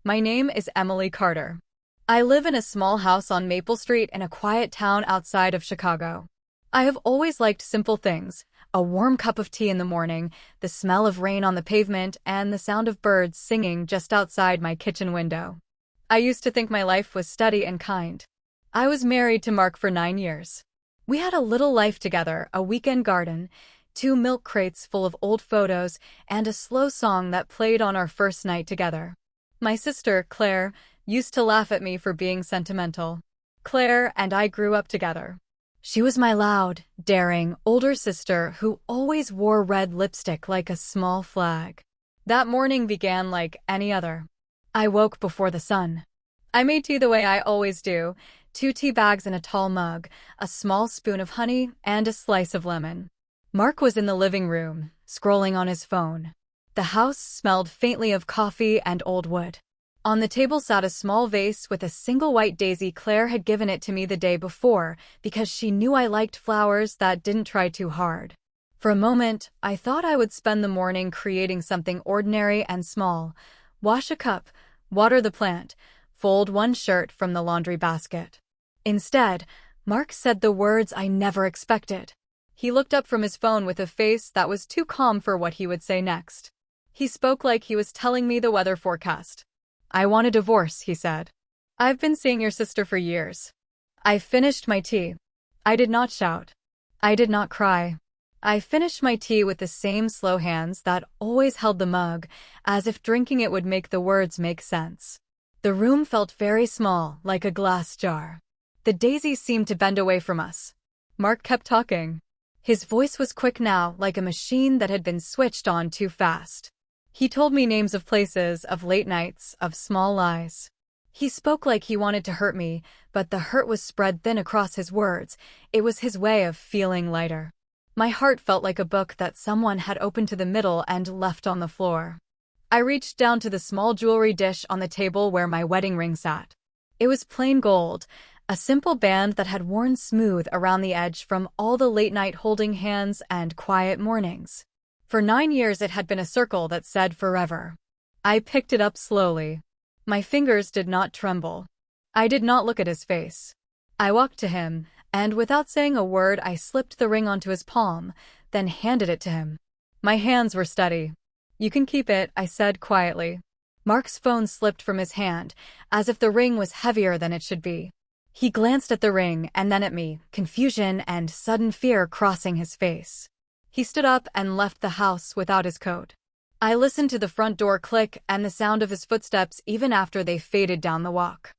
My name is Emily Carter. I live in a small house on Maple Street in a quiet town outside of Chicago. I have always liked simple things: a warm cup of tea in the morning, the smell of rain on the pavement, and the sound of birds singing just outside my kitchen window. I used to think my life was steady and kind. I was married to Mark for 9 years. We had a little life together, a weekend garden, 2 milk crates full of old photos, and a slow song that played on our first night together. My sister, Claire, used to laugh at me for being sentimental. Claire and I grew up together. She was my loud, daring, older sister who always wore red lipstick like a small flag. That morning began like any other. I woke before the sun. I made tea the way I always do: 2 tea bags in a tall mug, a small spoon of honey, and a slice of lemon. Mark was in the living room, scrolling on his phone. The house smelled faintly of coffee and old wood. On the table sat a small vase with a single white daisy. Claire had given it to me the day before because she knew I liked flowers that didn't try too hard. For a moment, I thought I would spend the morning creating something ordinary and small: wash a cup, water the plant, fold one shirt from the laundry basket. Instead, Mark said the words I never expected. He looked up from his phone with a face that was too calm for what he would say next. He spoke like he was telling me the weather forecast. "I want a divorce," he said. "I've been seeing your sister for years." I finished my tea. I did not shout. I did not cry. I finished my tea with the same slow hands that always held the mug, as if drinking it would make the words make sense. The room felt very small, like a glass jar. The daisies seemed to bend away from us. Mark kept talking. His voice was quick now, like a machine that had been switched on too fast. He told me names of places, of late nights, of small lies. He spoke like he wanted to hurt me, but the hurt was spread thin across his words. It was his way of feeling lighter. My heart felt like a book that someone had opened to the middle and left on the floor. I reached down to the small jewelry dish on the table where my wedding ring sat. It was plain gold, a simple band that had worn smooth around the edge from all the late-night holding hands and quiet mornings. For 9 years it had been a circle that said forever. I picked it up slowly. My fingers did not tremble. I did not look at his face. I walked to him, and without saying a word I slipped the ring onto his palm, then handed it to him. My hands were steady. "You can keep it," I said quietly. Mark's phone slipped from his hand, as if the ring was heavier than it should be. He glanced at the ring and then at me, confusion and sudden fear crossing his face. He stood up and left the house without his coat. I listened to the front door click and the sound of his footsteps even after they faded down the walk.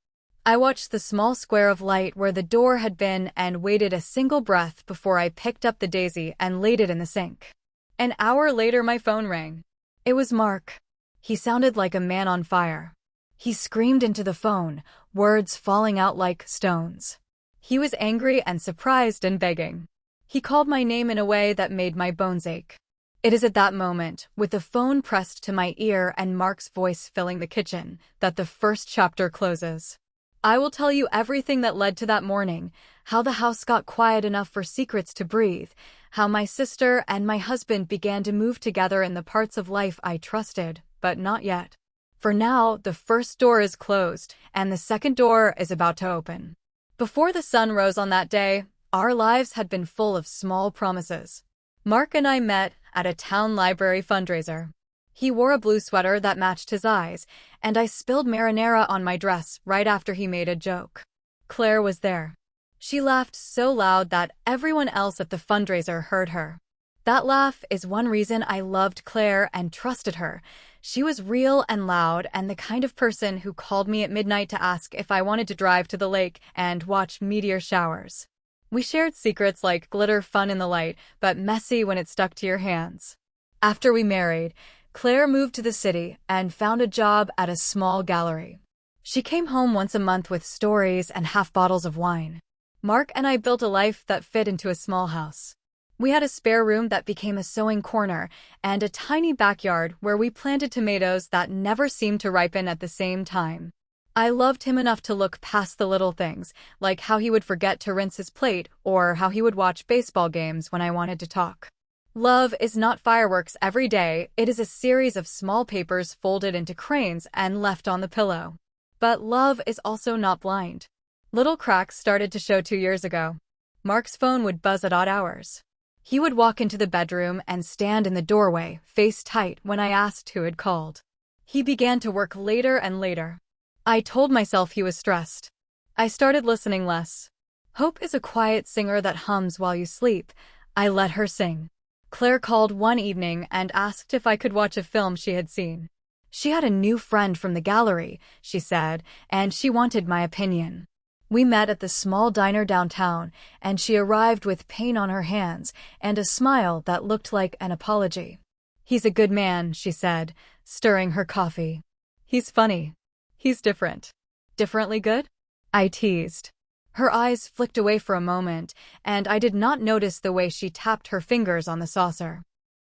I watched the small square of light where the door had been and waited a single breath before I picked up the daisy and laid it in the sink. An hour later my phone rang. It was Mark. He sounded like a man on fire. He screamed into the phone, words falling out like stones. He was angry and surprised and begging. He called my name in a way that made my bones ache. It is at that moment, with the phone pressed to my ear and Mark's voice filling the kitchen, that the first chapter closes. I will tell you everything that led to that morning: how the house got quiet enough for secrets to breathe, how my sister and my husband began to move together in the parts of life I trusted, but not yet. For now, the first door is closed, and the second door is about to open. Before the sun rose on that day, our lives had been full of small promises. Mark and I met at a town library fundraiser. He wore a blue sweater that matched his eyes, and I spilled marinara on my dress right after he made a joke. Claire was there. She laughed so loud that everyone else at the fundraiser heard her. That laugh is one reason I loved Claire and trusted her. She was real and loud, and the kind of person who called me at midnight to ask if I wanted to drive to the lake and watch meteor showers. We shared secrets like glitter fun in the light, but messy when it stuck to your hands. After we married, Claire moved to the city and found a job at a small gallery. She came home once a month with stories and half bottles of wine. Mark and I built a life that fit into a small house. We had a spare room that became a sewing corner and a tiny backyard where we planted tomatoes that never seemed to ripen at the same time. I loved him enough to look past the little things, like how he would forget to rinse his plate or how he would watch baseball games when I wanted to talk. Love is not fireworks every day, it is a series of small papers folded into cranes and left on the pillow. But love is also not blind. Little cracks started to show 2 years ago. Mark's phone would buzz at odd hours. He would walk into the bedroom and stand in the doorway, face tight, when I asked who had called. He began to work later and later. I told myself he was stressed. I started listening less. Hope is a quiet singer that hums while you sleep. I let her sing. Claire called one evening and asked if I could watch a film she had seen. She had a new friend from the gallery, she said, and she wanted my opinion. We met at the small diner downtown, and she arrived with pain on her hands and a smile that looked like an apology. "He's a good man," she said, stirring her coffee. "He's funny. He's different." "Differently good?" I teased. Her eyes flicked away for a moment, and I did not notice the way she tapped her fingers on the saucer.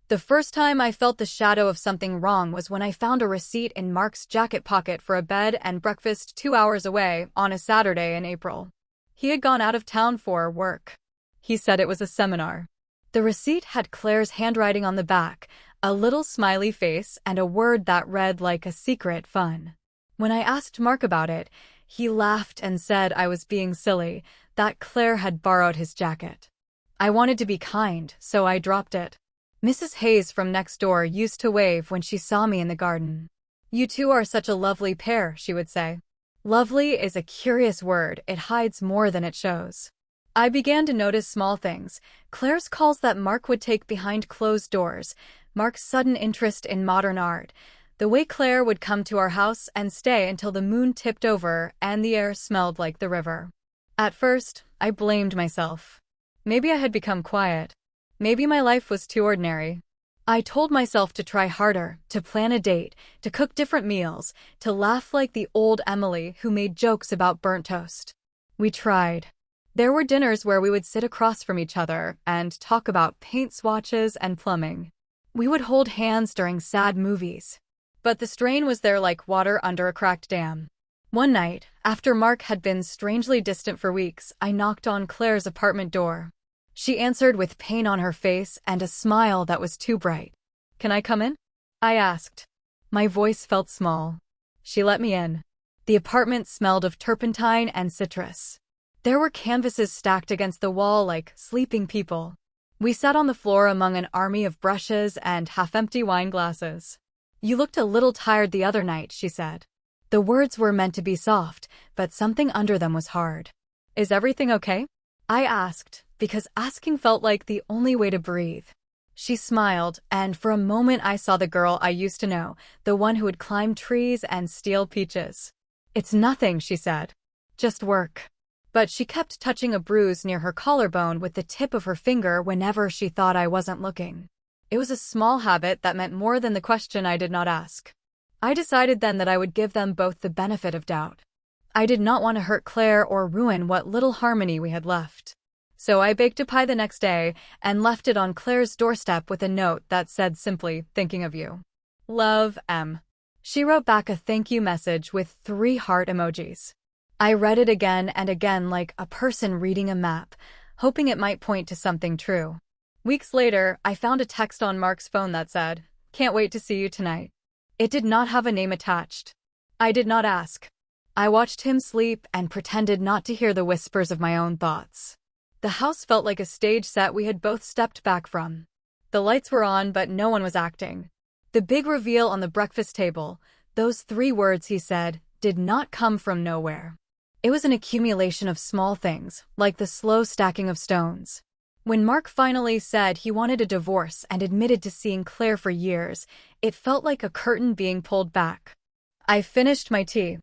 The first time I felt the shadow of something wrong was when I found a receipt in Mark's jacket pocket for a bed and breakfast 2 hours away on a Saturday in April. He had gone out of town for work. He said it was a seminar. The receipt had Claire's handwriting on the back, a little smiley face, and a word that read like a secret fun. When I asked Mark about it, he laughed and said I was being silly, that Claire had borrowed his jacket. I wanted to be kind, so I dropped it. Mrs. Hayes from next door used to wave when she saw me in the garden. "You two are such a lovely pair," she would say. Lovely is a curious word, it hides more than it shows. I began to notice small things. Claire's calls that Mark would take behind closed doors, Mark's sudden interest in modern art, the way Claire would come to our house and stay until the moon tipped over and the air smelled like the river. At first, I blamed myself. Maybe I had become quiet. Maybe my life was too ordinary. I told myself to try harder, to plan a date, to cook different meals, to laugh like the old Emily who made jokes about burnt toast. We tried. There were dinners where we would sit across from each other and talk about paint swatches and plumbing. We would hold hands during sad movies. But the strain was there like water under a cracked dam. One night, after Mark had been strangely distant for weeks, I knocked on Claire's apartment door. She answered with pain on her face and a smile that was too bright. "Can I come in?" I asked. My voice felt small. She let me in. The apartment smelled of turpentine and citrus. There were canvases stacked against the wall like sleeping people. We sat on the floor among an army of brushes and half-empty wine glasses. "You looked a little tired the other night," she said. The words were meant to be soft, but something under them was hard. "Is everything okay?" I asked, because asking felt like the only way to breathe. She smiled, and for a moment I saw the girl I used to know, the one who would climb trees and steal peaches. "It's nothing," she said. "Just work." But she kept touching a bruise near her collarbone with the tip of her finger whenever she thought I wasn't looking. It was a small habit that meant more than the question I did not ask. I decided then that I would give them both the benefit of doubt. I did not want to hurt Claire or ruin what little harmony we had left. So I baked a pie the next day and left it on Claire's doorstep with a note that said simply, "Thinking of you. Love, M." She wrote back a thank you message with 3 heart emojis. I read it again and again like a person reading a map, hoping it might point to something true. Weeks later, I found a text on Mark's phone that said, "Can't wait to see you tonight." It did not have a name attached. I did not ask. I watched him sleep and pretended not to hear the whispers of my own thoughts. The house felt like a stage set we had both stepped back from. The lights were on, but no one was acting. The big reveal on the breakfast table, those 3 words he said, did not come from nowhere. It was an accumulation of small things, like the slow stacking of stones. When Mark finally said he wanted a divorce and admitted to seeing Claire for years, it felt like a curtain being pulled back. I finished my tea.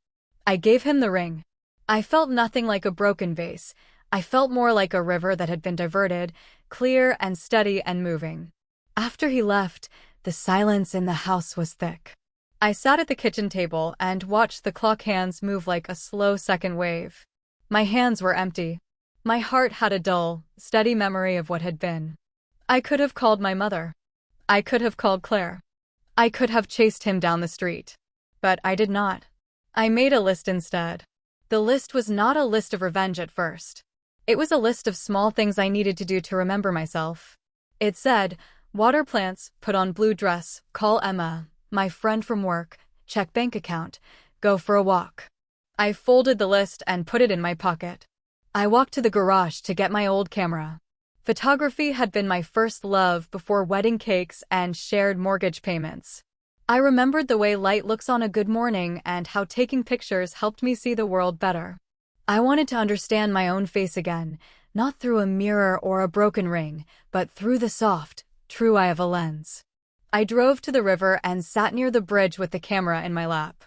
I gave him the ring. I felt nothing like a broken vase. I felt more like a river that had been diverted, clear and steady and moving. After he left, the silence in the house was thick. I sat at the kitchen table and watched the clock hands move like a slow second wave. My hands were empty. My heart had a dull, steady memory of what had been. I could have called my mother. I could have called Claire. I could have chased him down the street. But I did not. I made a list instead. The list was not a list of revenge at first. It was a list of small things I needed to do to remember myself. It said, Water plants, put on blue dress, call Emma, my friend from work, check bank account, go for a walk. I folded the list and put it in my pocket. I walked to the garage to get my old camera. Photography had been my first love before wedding cakes and shared mortgage payments. I remembered the way light looks on a good morning and how taking pictures helped me see the world better. I wanted to understand my own face again, not through a mirror or a broken ring, but through the soft, true eye of a lens. I drove to the river and sat near the bridge with the camera in my lap.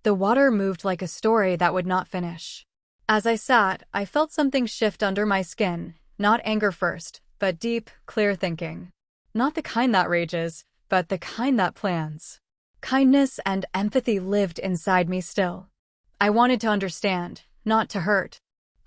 The water moved like a story that would not finish. As I sat, I felt something shift under my skin, not anger first, but deep, clear thinking. Not the kind that rages, but the kind that plans. Kindness and empathy lived inside me still. I wanted to understand, not to hurt.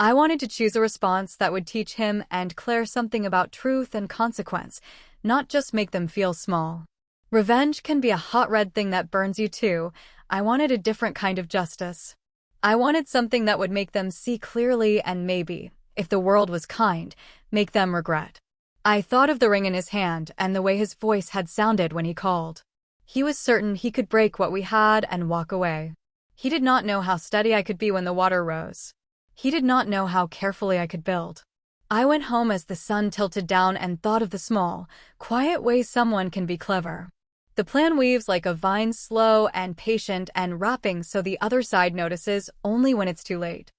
I wanted to choose a response that would teach him and Claire something about truth and consequence, not just make them feel small. Revenge can be a hot red thing that burns you too. I wanted a different kind of justice. I wanted something that would make them see clearly and maybe, if the world was kind, make them regret. I thought of the ring in his hand and the way his voice had sounded when he called. He was certain he could break what we had and walk away. He did not know how steady I could be when the water rose. He did not know how carefully I could build. I went home as the sun tilted down and thought of the small, quiet way someone can be clever. The plan weaves like a vine, slow and patient and wrapping so the other side notices only when it's too late.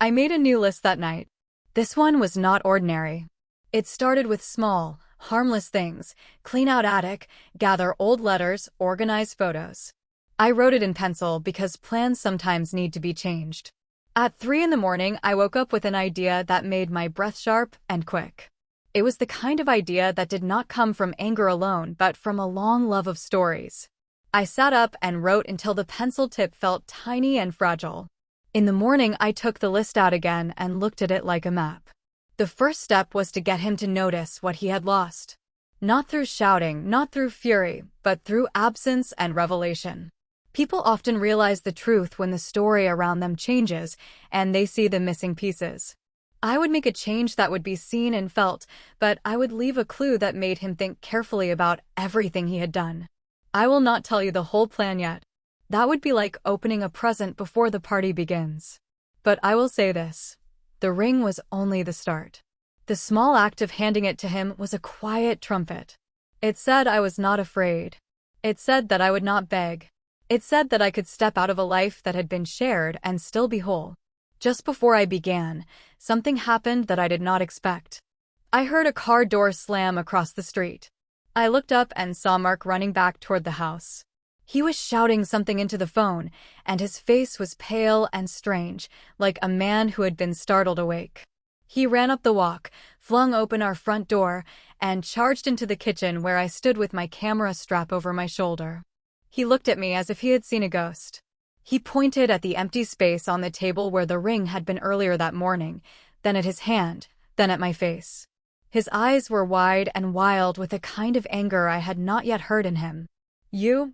I made a new list that night. This one was not ordinary. It started with small, harmless things: clean out attic, gather old letters, organize photos. I wrote it in pencil because plans sometimes need to be changed. At 3 in the morning, I woke up with an idea that made my breath sharp and quick. It was the kind of idea that did not come from anger alone, but from a long love of stories. I sat up and wrote until the pencil tip felt tiny and fragile. In the morning, I took the list out again and looked at it like a map. The first step was to get him to notice what he had lost. Not through shouting, not through fury, but through absence and revelation. People often realize the truth when the story around them changes and they see the missing pieces. I would make a change that would be seen and felt, but I would leave a clue that made him think carefully about everything he had done. I will not tell you the whole plan yet. That would be like opening a present before the party begins. But I will say this: the ring was only the start. The small act of handing it to him was a quiet trumpet. It said I was not afraid. It said that I would not beg. It said that I could step out of a life that had been shared and still be whole. Just before I began, something happened that I did not expect. I heard a car door slam across the street. I looked up and saw Mark running back toward the house. He was shouting something into the phone, and his face was pale and strange, like a man who had been startled awake. He ran up the walk, flung open our front door, and charged into the kitchen where I stood with my camera strap over my shoulder. He looked at me as if he had seen a ghost. He pointed at the empty space on the table where the ring had been earlier that morning, then at his hand, then at my face. His eyes were wide and wild with a kind of anger I had not yet heard in him.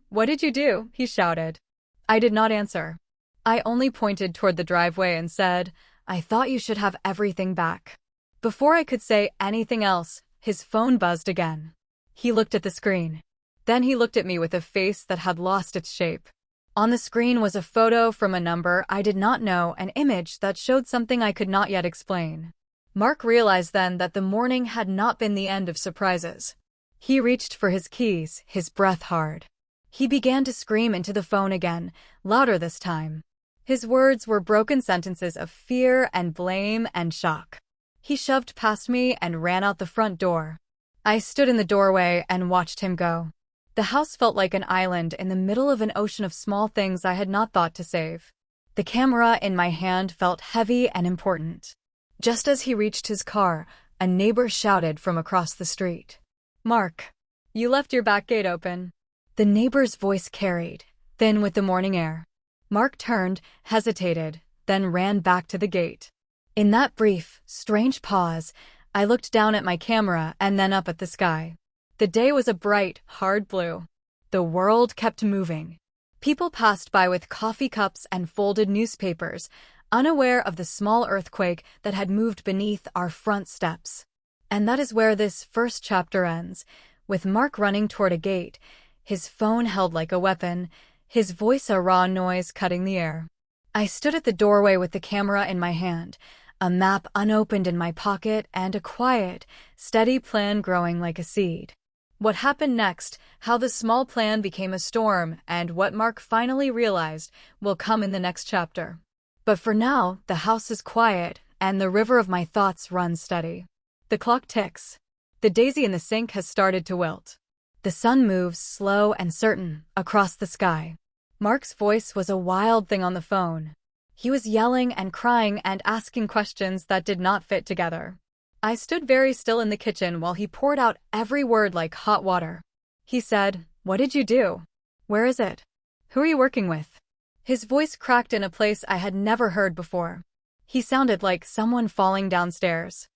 What did you do?" he shouted. I did not answer. I only pointed toward the driveway and said, "I thought you should have everything back." Before I could say anything else, his phone buzzed again. He looked at the screen. Then he looked at me with a face that had lost its shape. On the screen was a photo from a number I did not know, an image that showed something I could not yet explain. Mark realized then that the morning had not been the end of surprises. He reached for his keys, his breath hard. He began to scream into the phone again, louder this time. His words were broken sentences of fear and blame and shock. He shoved past me and ran out the front door. I stood in the doorway and watched him go. The house felt like an island in the middle of an ocean of small things I had not thought to save. The camera in my hand felt heavy and important. Just as he reached his car, a neighbor shouted from across the street, "Mark, you left your back gate open." The neighbor's voice carried, thin with the morning air. Mark turned, hesitated, then ran back to the gate. In that brief, strange pause, I looked down at my camera and then up at the sky. The day was a bright, hard blue. The world kept moving. People passed by with coffee cups and folded newspapers, unaware of the small earthquake that had moved beneath our front steps. And that is where this first chapter ends. with Mark running toward a gate, his phone held like a weapon, his voice a raw noise cutting the air. I stood at the doorway with the camera in my hand, a map unopened in my pocket, and a quiet, steady plan growing like a seed. What happened next, how the small plan became a storm, and what Mark finally realized will come in the next chapter. But for now, the house is quiet, and the river of my thoughts runs steady. The clock ticks. The daisy in the sink has started to wilt. The sun moves, slow and certain, across the sky. Mark's voice was a wild thing on the phone. He was yelling and crying and asking questions that did not fit together. I stood very still in the kitchen while he poured out every word like hot water. He said, "What did you do? Where is it? Who are you working with?" His voice cracked in a place I had never heard before. He sounded like someone falling downstairs.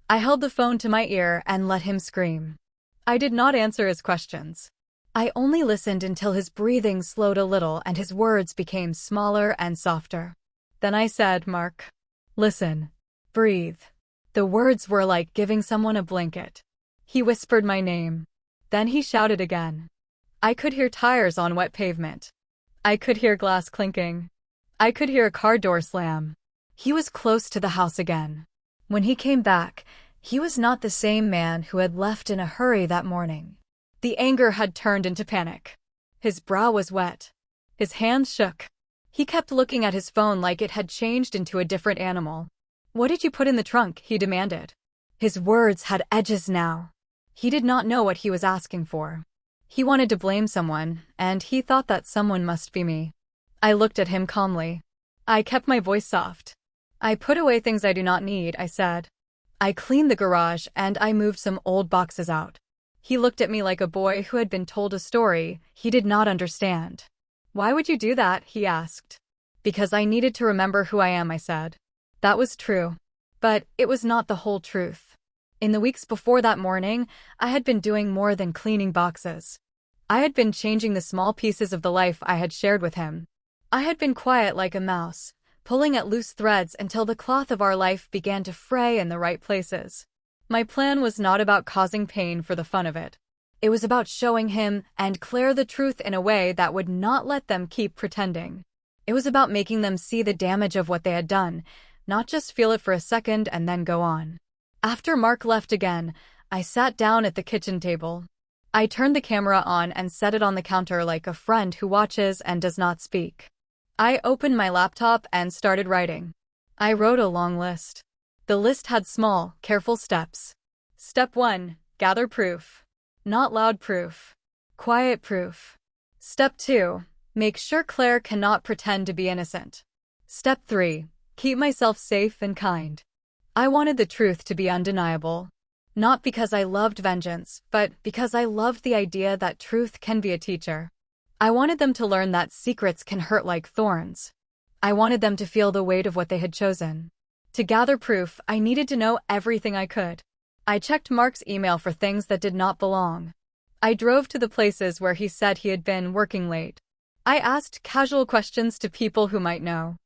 I held the phone to my ear and let him scream. I did not answer his questions. I only listened until his breathing slowed a little and his words became smaller and softer. Then I said, "Mark, listen, breathe." The words were like giving someone a blanket. He whispered my name. Then he shouted again. I could hear tires on wet pavement. I could hear glass clinking. I could hear a car door slam. He was close to the house again. When he came back, he was not the same man who had left in a hurry that morning. The anger had turned into panic. His brow was wet. His hands shook. He kept looking at his phone like it had changed into a different animal. "What did you put in the trunk?" he demanded. His words had edges now. He did not know what he was asking for. He wanted to blame someone, and he thought that someone must be me. I looked at him calmly. I kept my voice soft. "I put away things I do not need," I said. "I cleaned the garage and I moved some old boxes out." He looked at me like a boy who had been told a story he did not understand. "Why would you do that?" he asked. "Because I needed to remember who I am," I said. That was true. But it was not the whole truth. In the weeks before that morning, I had been doing more than cleaning boxes. I had been changing the small pieces of the life I had shared with him. I had been quiet like a mouse, pulling at loose threads until the cloth of our life began to fray in the right places. My plan was not about causing pain for the fun of it. It was about showing him and Claire the truth in a way that would not let them keep pretending. It was about making them see the damage of what they had done, not just feel it for a second and then go on. After Mark left again, I sat down at the kitchen table. I turned the camera on and set it on the counter like a friend who watches and does not speak. I opened my laptop and started writing. I wrote a long list. The list had small, careful steps. Step 1, gather proof. Not loud proof. Quiet proof. Step 2, make sure Claire cannot pretend to be innocent. Step 3, keep myself safe and kind. I wanted the truth to be undeniable. Not because I loved vengeance, but because I loved the idea that truth can be a teacher. I wanted them to learn that secrets can hurt like thorns. I wanted them to feel the weight of what they had chosen. To gather proof, I needed to know everything I could. I checked Mark's email for things that did not belong. I drove to the places where he said he had been working late. I asked casual questions to people who might know.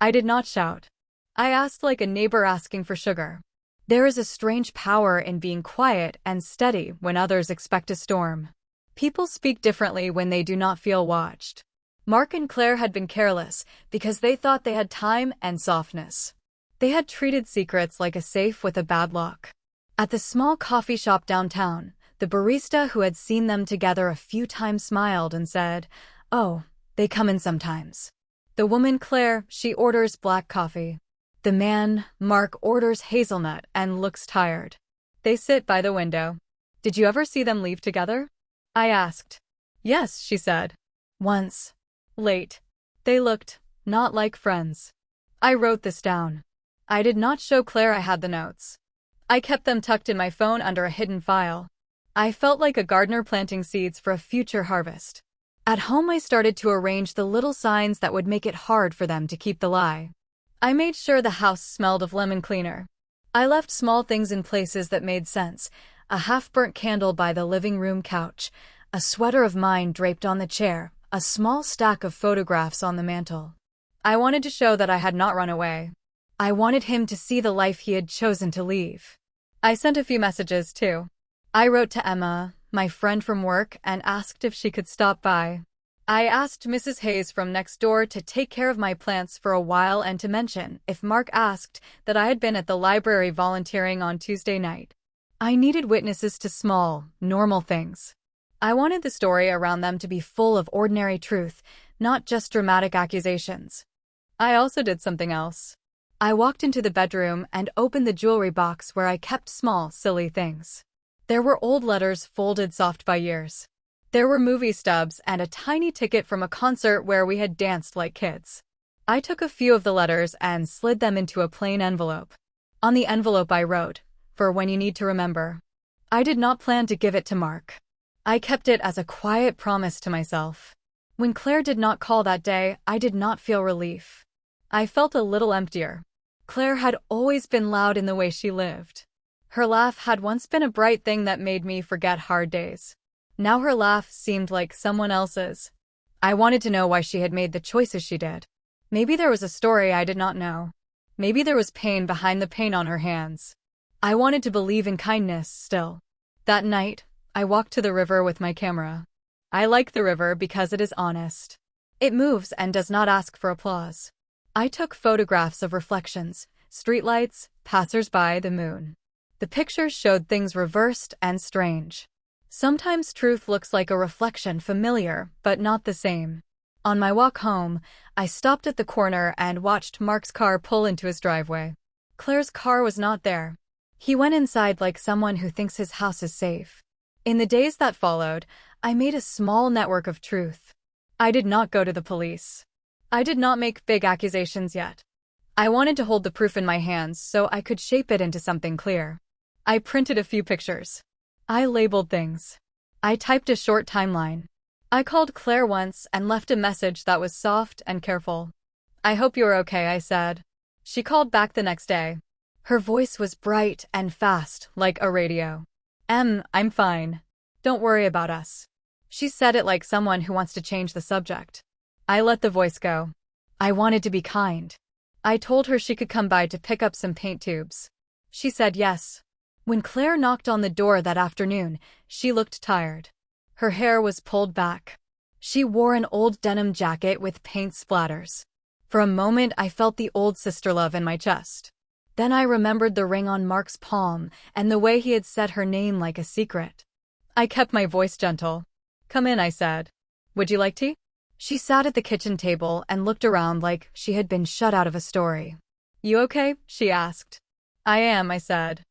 I did not shout. I asked like a neighbor asking for sugar. There is a strange power in being quiet and steady when others expect a storm. People speak differently when they do not feel watched. Mark and Claire had been careless because they thought they had time and softness. They had treated secrets like a safe with a bad lock. At the small coffee shop downtown, the barista who had seen them together a few times smiled and said, "Oh, they come in sometimes." The woman, Claire, she orders black coffee. The man, Mark, orders hazelnut and looks tired. They sit by the window. "Did you ever see them leave together?" I asked. "Yes," she said. "Once. Late. They looked not like friends." I wrote this down. I did not show Claire I had the notes. I kept them tucked in my phone under a hidden file. I felt like a gardener planting seeds for a future harvest. At home, I started to arrange the little signs that would make it hard for them to keep the lie. I made sure the house smelled of lemon cleaner. I left small things in places that made sense: a half-burnt candle by the living room couch, a sweater of mine draped on the chair, a small stack of photographs on the mantel. I wanted to show that I had not run away. I wanted him to see the life he had chosen to leave. I sent a few messages, too. I wrote to Emma, my friend from work, and asked if she could stop by. I asked Mrs. Hayes from next door to take care of my plants for a while and to mention if Mark asked that I had been at the library volunteering on Tuesday night. I needed witnesses to small, normal things. I wanted the story around them to be full of ordinary truth, not just dramatic accusations. I also did something else. I walked into the bedroom and opened the jewelry box where I kept small, silly things. There were old letters folded soft by years. There were movie stubs and a tiny ticket from a concert where we had danced like kids. I took a few of the letters and slid them into a plain envelope. On the envelope I wrote, "For when you need to remember." I did not plan to give it to Mark. I kept it as a quiet promise to myself. When Claire did not call that day, I did not feel relief. I felt a little emptier. Claire had always been loud in the way she lived. Her laugh had once been a bright thing that made me forget hard days. Now her laugh seemed like someone else's. I wanted to know why she had made the choices she did. Maybe there was a story I did not know. Maybe there was pain behind the pain on her hands. I wanted to believe in kindness still. That night, I walked to the river with my camera. I like the river because it is honest. It moves and does not ask for applause. I took photographs of reflections, streetlights, passers-by, the moon. The pictures showed things reversed and strange. Sometimes truth looks like a reflection, familiar, but not the same. On my walk home, I stopped at the corner and watched Mark's car pull into his driveway. Claire's car was not there. He went inside like someone who thinks his house is safe. In the days that followed, I made a small network of truth. I did not go to the police. I did not make big accusations yet. I wanted to hold the proof in my hands so I could shape it into something clear. I printed a few pictures. I labeled things. I typed a short timeline. I called Claire once and left a message that was soft and careful. "I hope you are okay," I said. She called back the next day. Her voice was bright and fast, like a radio. I'm fine. Don't worry about us." She said it like someone who wants to change the subject. I let the voice go. I wanted to be kind. I told her she could come by to pick up some paint tubes. She said yes. When Claire knocked on the door that afternoon, she looked tired. Her hair was pulled back. She wore an old denim jacket with paint splatters. For a moment, I felt the old sister love in my chest. Then I remembered the ring on Mark's palm and the way he had said her name like a secret. I kept my voice gentle. "Come in," I said. "Would you like tea?" She sat at the kitchen table and looked around like she had been shut out of a story. "You okay?" she asked. "I am," I said.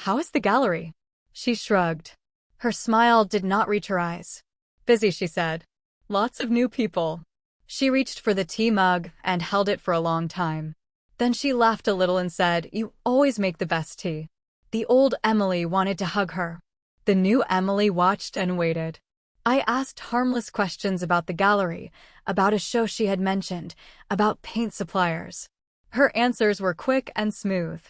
"How is the gallery?" She shrugged. Her smile did not reach her eyes. "Busy," she said. "Lots of new people." She reached for the tea mug and held it for a long time. Then she laughed a little and said, "You always make the best tea." The old Emily wanted to hug her. The new Emily watched and waited. I asked harmless questions about the gallery, about a show she had mentioned, about paint suppliers. Her answers were quick and smooth.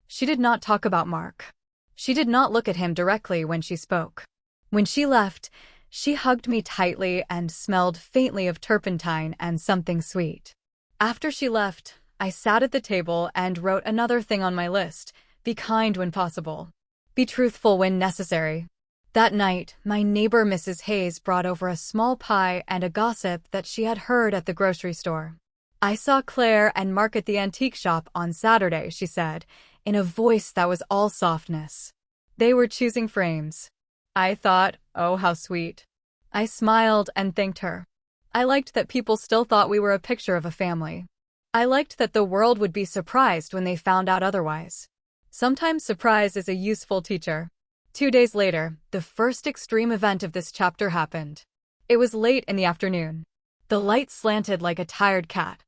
She did not talk about Mark. She did not look at him directly when she spoke. When she left, she hugged me tightly and smelled faintly of turpentine and something sweet. After she left, I sat at the table and wrote another thing on my list: be kind when possible. Be truthful when necessary. That night, my neighbor Mrs. Hayes brought over a small pie and a gossip that she had heard at the grocery store. "I saw Claire and Mark at the antique shop on Saturday," she said, in a voice that was all softness. "They were choosing frames." I thought, oh, how sweet. I smiled and thanked her. I liked that people still thought we were a picture of a family. I liked that the world would be surprised when they found out otherwise. Sometimes surprise is a useful teacher. 2 days later, the first extreme event of this chapter happened. It was late in the afternoon. The light slanted like a tired cat.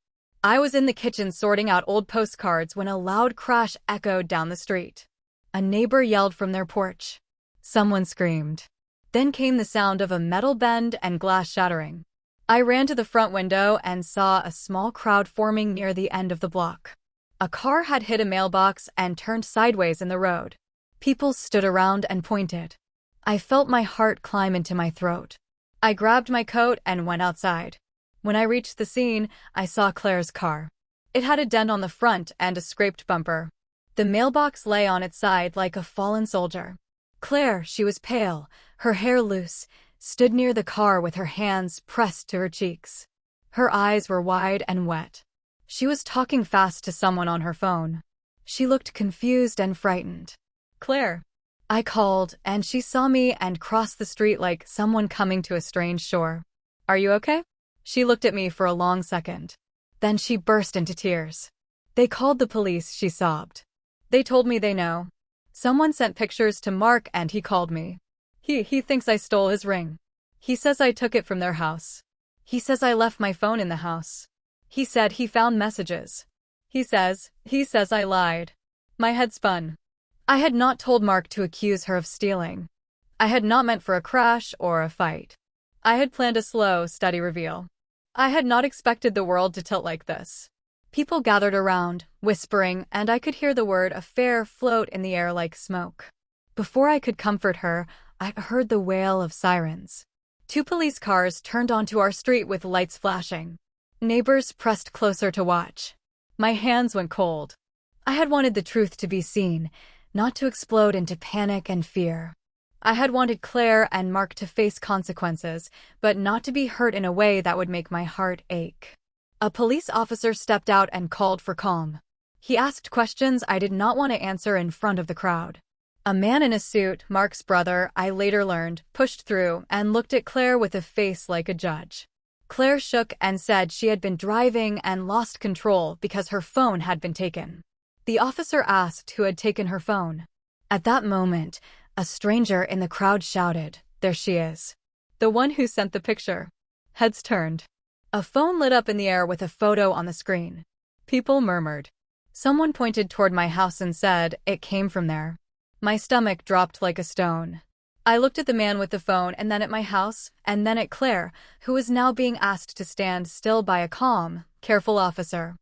I was in the kitchen sorting out old postcards when a loud crash echoed down the street. A neighbor yelled from their porch. Someone screamed. Then came the sound of a metal bend and glass shattering. I ran to the front window and saw a small crowd forming near the end of the block. A car had hit a mailbox and turned sideways in the road. People stood around and pointed. I felt my heart climb into my throat. I grabbed my coat and went outside. When I reached the scene, I saw Claire's car. It had a dent on the front and a scraped bumper. The mailbox lay on its side like a fallen soldier. Claire, she was pale, her hair loose, stood near the car with her hands pressed to her cheeks. Her eyes were wide and wet. She was talking fast to someone on her phone. She looked confused and frightened. Claire. I called, and she saw me and crossed the street like someone coming to a strange shore. Are you okay? She looked at me for a long second. Then she burst into tears. They called the police, she sobbed. They told me they know. Someone sent pictures to Mark and he called me. He thinks I stole his ring. He says I took it from their house. He says I left my phone in the house. He said he found messages. He says I lied. My head spun. I had not told Mark to accuse her of stealing. I had not meant for a crash or a fight. I had planned a slow, steady reveal. I had not expected the world to tilt like this. People gathered around, whispering, and I could hear the word affair float in the air like smoke. Before I could comfort her, I heard the wail of sirens. 2 police cars turned onto our street with lights flashing. Neighbors pressed closer to watch. My hands went cold. I had wanted the truth to be seen, not to explode into panic and fear. I had wanted Claire and Mark to face consequences, but not to be hurt in a way that would make my heart ache. A police officer stepped out and called for calm. He asked questions I did not want to answer in front of the crowd. A man in a suit, Mark's brother, I later learned, pushed through and looked at Claire with a face like a judge. Claire shook and said she had been driving and lost control because her phone had been taken. The officer asked who had taken her phone. At that moment, a stranger in the crowd shouted, "There she is. The one who sent the picture." Heads turned. A phone lit up in the air with a photo on the screen. People murmured. Someone pointed toward my house and said it came from there. My stomach dropped like a stone. I looked at the man with the phone and then at my house, and then at Claire, who was now being asked to stand still by a calm, careful officer.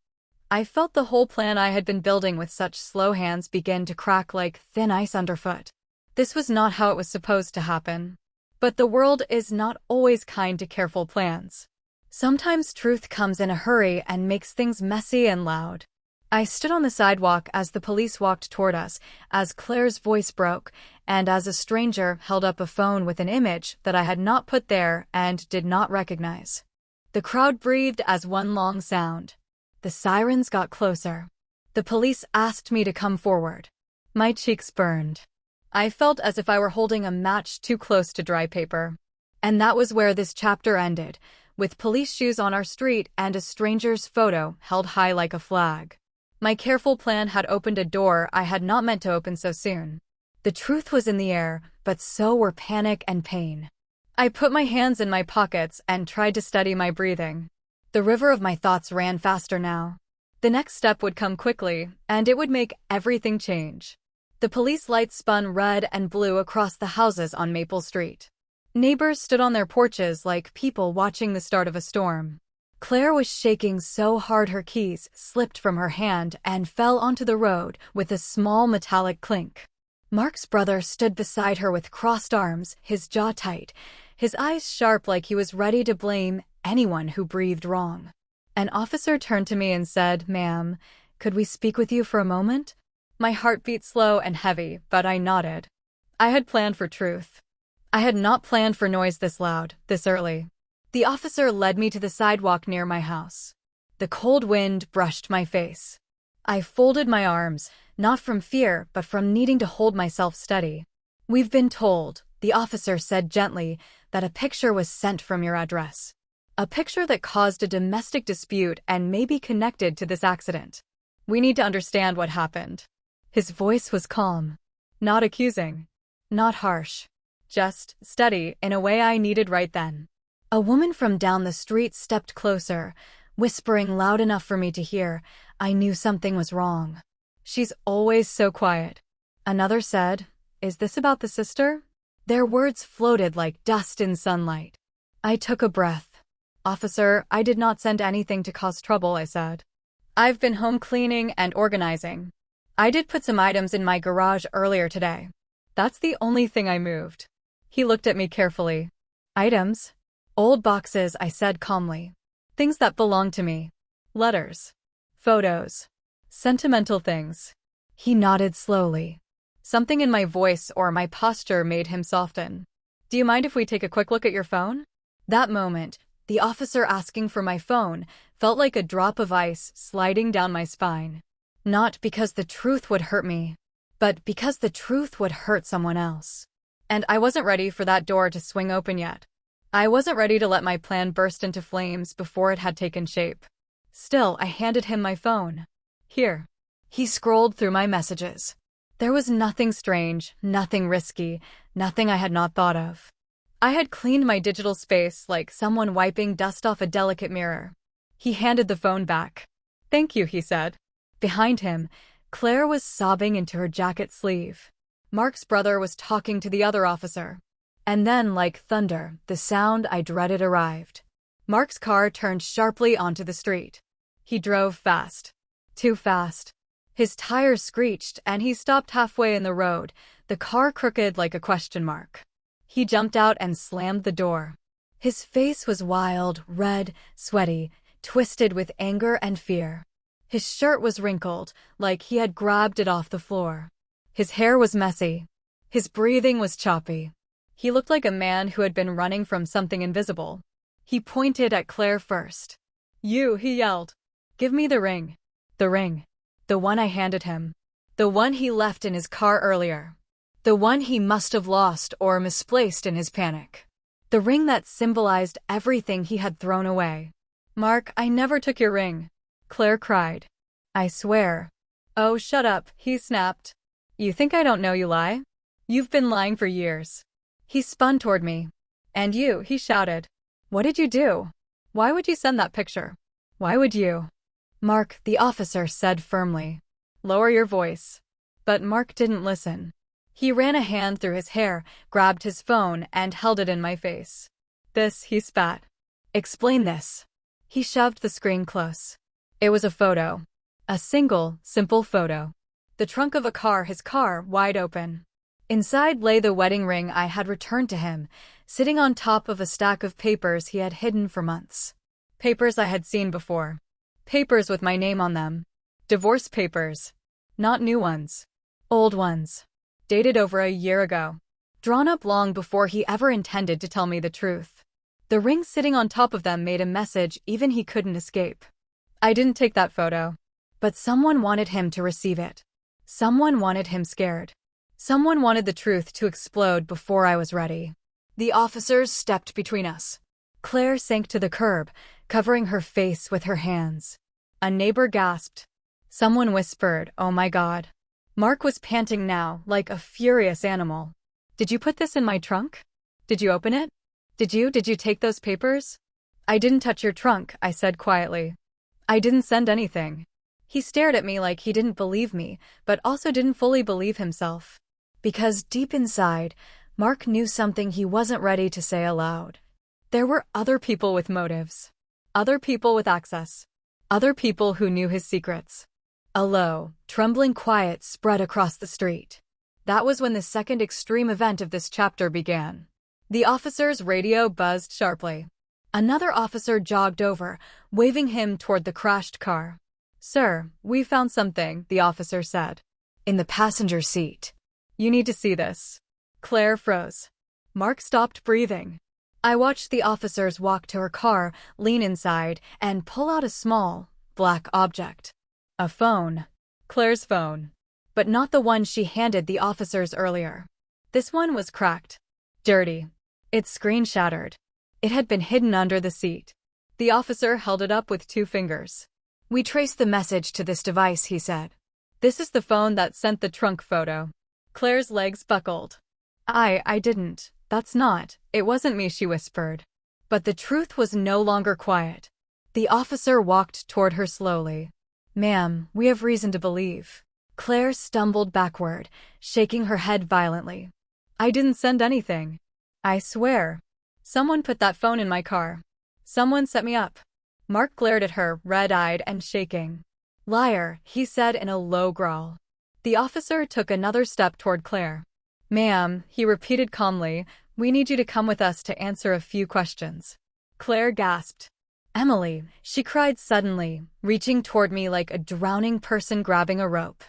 I felt the whole plan I had been building with such slow hands begin to crack like thin ice underfoot. This was not how it was supposed to happen. But the world is not always kind to careful plans. Sometimes truth comes in a hurry and makes things messy and loud. I stood on the sidewalk as the police walked toward us, as Claire's voice broke, and as a stranger held up a phone with an image that I had not put there and did not recognize. The crowd breathed as one long sound. The sirens got closer. The police asked me to come forward. My cheeks burned. I felt as if I were holding a match too close to dry paper. And that was where this chapter ended, with police shoes on our street and a stranger's photo held high like a flag. My careful plan had opened a door I had not meant to open so soon. The truth was in the air, but so were panic and pain. I put my hands in my pockets and tried to steady my breathing. The river of my thoughts ran faster now. The next step would come quickly, and it would make everything change. The police lights spun red and blue across the houses on Maple Street. Neighbors stood on their porches like people watching the start of a storm. Claire was shaking so hard her keys slipped from her hand and fell onto the road with a small metallic clink. Mark's brother stood beside her with crossed arms, his jaw tight, his eyes sharp like he was ready to blame anyone who breathed wrong. An officer turned to me and said, "Ma'am, could we speak with you for a moment?" My heart beat slow and heavy, but I nodded. I had planned for truth. I had not planned for noise this loud, this early. The officer led me to the sidewalk near my house. The cold wind brushed my face. I folded my arms, not from fear, but from needing to hold myself steady. "We've been told," the officer said gently, "that a picture was sent from your address. A picture that caused a domestic dispute and may be connected to this accident. We need to understand what happened." His voice was calm, not accusing, not harsh, just steady in a way I needed right then. A woman from down the street stepped closer, whispering loud enough for me to hear. I knew something was wrong. "She's always so quiet." Another said, "Is this about the sister?" Their words floated like dust in sunlight. I took a breath. "Officer, I did not send anything to cause trouble," I said. "I've been home cleaning and organizing. I did put some items in my garage earlier today. That's the only thing I moved." He looked at me carefully. "Items?" "Old boxes," I said calmly. "Things that belong to me. Letters. Photos. Sentimental things." He nodded slowly. Something in my voice or my posture made him soften. Do you mind if we take a quick look at your phone? That moment, the officer asking for my phone felt like a drop of ice sliding down my spine. Not because the truth would hurt me, but because the truth would hurt someone else. And I wasn't ready for that door to swing open yet. I wasn't ready to let my plan burst into flames before it had taken shape. Still, I handed him my phone. Here. He scrolled through my messages. There was nothing strange, nothing risky, nothing I had not thought of. I had cleaned my digital space like someone wiping dust off a delicate mirror. He handed the phone back. Thank you, he said. Behind him, Claire was sobbing into her jacket sleeve. Mark's brother was talking to the other officer. And then, like thunder, the sound I dreaded arrived. Mark's car turned sharply onto the street. He drove fast. Too fast. His tires screeched and he stopped halfway in the road, the car crooked like a question mark. He jumped out and slammed the door. His face was wild, red, sweaty, twisted with anger and fear. His shirt was wrinkled, like he had grabbed it off the floor. His hair was messy. His breathing was choppy. He looked like a man who had been running from something invisible. He pointed at Claire first. You, he yelled. Give me the ring. The ring. The one I handed him. The one he left in his car earlier. The one he must have lost or misplaced in his panic. The ring that symbolized everything he had thrown away. Mark, I never took your ring. Claire cried. I swear. Oh, shut up, he snapped. You think I don't know you lie? You've been lying for years. He spun toward me. And you, he shouted. What did you do? Why would you send that picture? Why would you? Mark, the officer said firmly. Lower your voice. But Mark didn't listen. He ran a hand through his hair, grabbed his phone, and held it in my face. This, he spat. Explain this. He shoved the screen close. It was a photo. A single, simple photo. The trunk of a car, his car, wide open. Inside lay the wedding ring I had returned to him, sitting on top of a stack of papers he had hidden for months. Papers I had seen before. Papers with my name on them. Divorce papers. Not new ones. Old ones. Dated over a year ago. Drawn up long before he ever intended to tell me the truth. The ring sitting on top of them made a message even he couldn't escape. I didn't take that photo. But someone wanted him to receive it. Someone wanted him scared. Someone wanted the truth to explode before I was ready. The officers stepped between us. Claire sank to the curb, covering her face with her hands. A neighbor gasped. Someone whispered, "Oh my God." Mark was panting now, like a furious animal. Did you put this in my trunk? Did you open it? Did you take those papers? I didn't touch your trunk, I said quietly. I didn't send anything. He stared at me like he didn't believe me, but also didn't fully believe himself. Because deep inside, Mark knew something he wasn't ready to say aloud. There were other people with motives. Other people with access. Other people who knew his secrets. A low, trembling quiet spread across the street. That was when the second extreme event of this chapter began. The officer's radio buzzed sharply. Another officer jogged over, waving him toward the crashed car. Sir, we found something, the officer said. In the passenger seat. You need to see this. Claire froze. Mark stopped breathing. I watched the officers walk to her car, lean inside, and pull out a small, black object. A phone. Claire's phone. But not the one she handed the officers earlier. This one was cracked. Dirty. Its screen shattered. It had been hidden under the seat. The officer held it up with 2 fingers. We traced the message to this device, he said. This is the phone that sent the trunk photo. Claire's legs buckled. I didn't. That's not. It wasn't me, she whispered. But the truth was no longer quiet. The officer walked toward her slowly. Ma'am, we have reason to believe. Claire stumbled backward, shaking her head violently. I didn't send anything. I swear. Someone put that phone in my car. Someone set me up. Mark glared at her, red-eyed and shaking. Liar, he said in a low growl. The officer took another step toward Claire. Ma'am, he repeated calmly, we need you to come with us to answer a few questions. Claire gasped. Emily, she cried suddenly, reaching toward me like a drowning person grabbing a rope.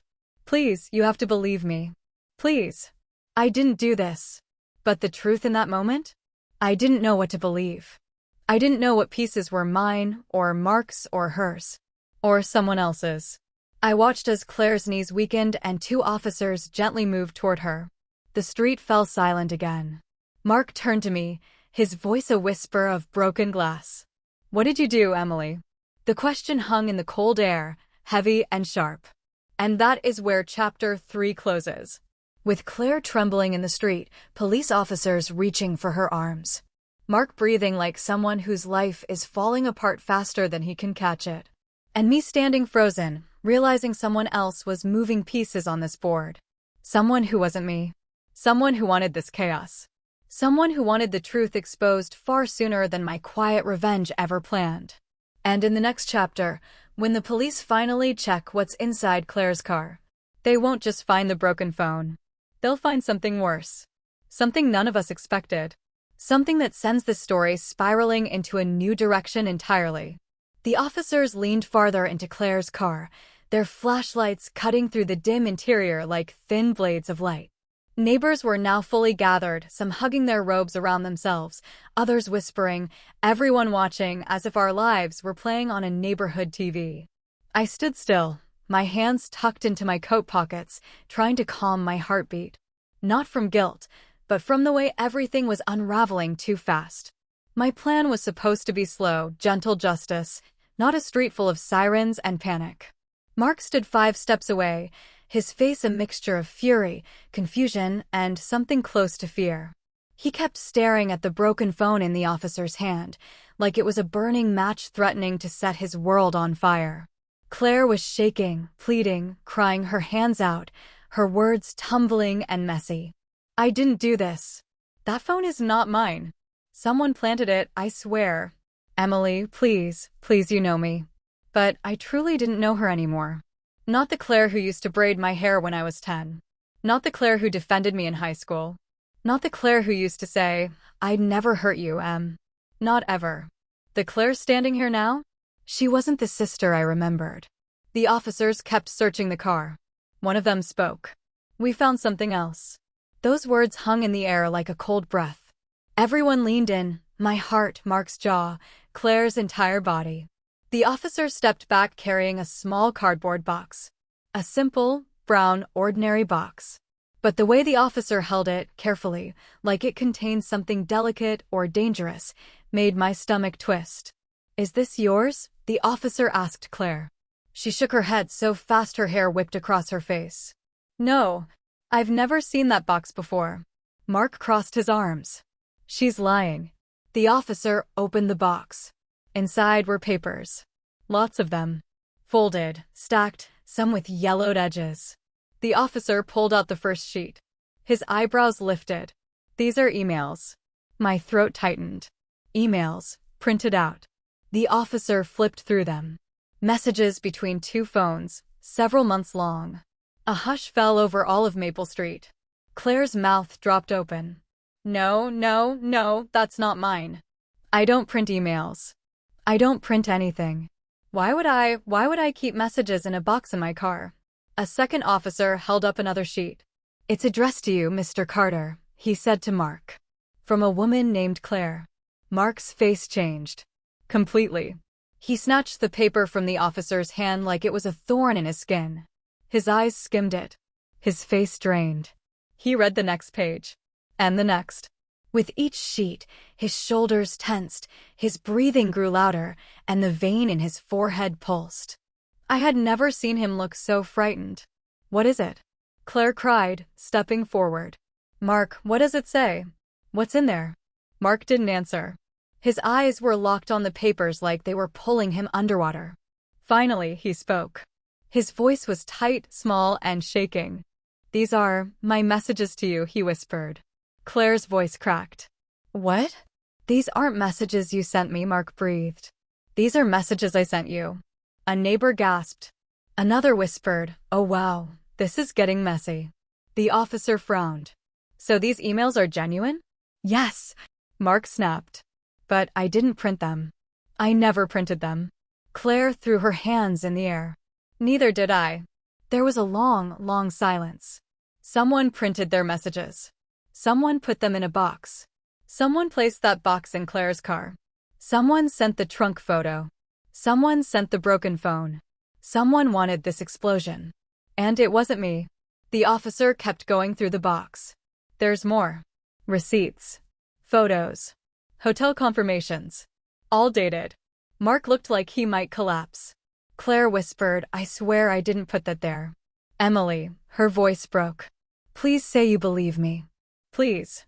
Please, you have to believe me. please. I didn't do this. But the truth in that moment? I didn't know what to believe. I didn't know what pieces were mine, or Mark's, or hers, or someone else's. I watched as Claire's knees weakened and two officers gently moved toward her. The street fell silent again. Mark turned to me, his voice a whisper of broken glass. What did you do, Emily? The question hung in the cold air, heavy and sharp. And that is where Chapter 3 closes. With Claire trembling in the street, police officers reaching for her arms. Mark breathing like someone whose life is falling apart faster than he can catch it. And me standing frozen, realizing someone else was moving pieces on this board. Someone who wasn't me. Someone who wanted this chaos. Someone who wanted the truth exposed far sooner than my quiet revenge ever planned. And in the next chapter, when the police finally check what's inside Claire's car, they won't just find the broken phone. They'll find something worse. Something none of us expected. Something that sends the story spiraling into a new direction entirely. The officers leaned farther into Claire's car, their flashlights cutting through the dim interior like thin blades of light. Neighbors were now fully gathered, some hugging their robes around themselves, others whispering, everyone watching as if our lives were playing on a neighborhood TV. I stood still, my hands tucked into my coat pockets, trying to calm my heartbeat. Not from guilt, but from the way everything was unraveling too fast. My plan was supposed to be slow, gentle justice, not a street full of sirens and panic. Mark stood 5 steps away, his face a mixture of fury, confusion, and something close to fear. He kept staring at the broken phone in the officer's hand, like it was a burning match threatening to set his world on fire. Claire was shaking, pleading, crying her hands out, her words tumbling and messy. I didn't do this. That phone is not mine. Someone planted it, I swear. Emily, please, please, you know me. But I truly didn't know her anymore. Not the Claire who used to braid my hair when I was 10. Not the Claire who defended me in high school. Not the Claire who used to say, I'd never hurt you, Em. Not ever. The Claire standing here now? She wasn't the sister I remembered. The officers kept searching the car. One of them spoke. We found something else. Those words hung in the air like a cold breath. Everyone leaned in, my heart, Mark's jaw, Claire's entire body. The officer stepped back carrying a small cardboard box. A simple, brown, ordinary box. But the way the officer held it, carefully, like it contained something delicate or dangerous, made my stomach twist. Is this yours? The officer asked Claire. She shook her head so fast her hair whipped across her face. No, I've never seen that box before. Mark crossed his arms. She's lying. The officer opened the box. Inside were papers. Lots of them. Folded, stacked, some with yellowed edges. The officer pulled out the first sheet. His eyebrows lifted. These are emails. My throat tightened. Emails, printed out. The officer flipped through them. Messages between 2 phones, several months long. A hush fell over all of Maple Street. Claire's mouth dropped open. No, no, no, that's not mine. I don't print emails. I don't print anything. Why would I keep messages in a box in my car? A second officer held up another sheet. It's addressed to you, Mr. Carter, he said to Mark. From a woman named Claire. Mark's face changed. Completely. He snatched the paper from the officer's hand like it was a thorn in his skin. His eyes skimmed it. His face drained. He read the next page. And the next. With each sheet, his shoulders tensed, his breathing grew louder, and the vein in his forehead pulsed. I had never seen him look so frightened. What is it? Claire cried, stepping forward. Mark, what does it say? What's in there? Mark didn't answer. His eyes were locked on the papers like they were pulling him underwater. Finally, he spoke. His voice was tight, small, and shaking. These are my messages to you, he whispered. Claire's voice cracked. What? These aren't messages you sent me, Mark breathed. These are messages I sent you. A neighbor gasped. Another whispered, oh wow, this is getting messy. The officer frowned. So these emails are genuine? Yes, Mark snapped. But I didn't print them. I never printed them. Claire threw her hands in the air. Neither did I. There was a long, long silence. Someone printed their messages. Someone put them in a box. Someone placed that box in Claire's car. Someone sent the trunk photo. Someone sent the broken phone. Someone wanted this explosion. And it wasn't me. The officer kept going through the box. There's more. Receipts. Photos. Hotel confirmations. All dated. Mark looked like he might collapse. Claire whispered, "I swear I didn't put that there." Emily, her voice broke. "Please say you believe me. Please."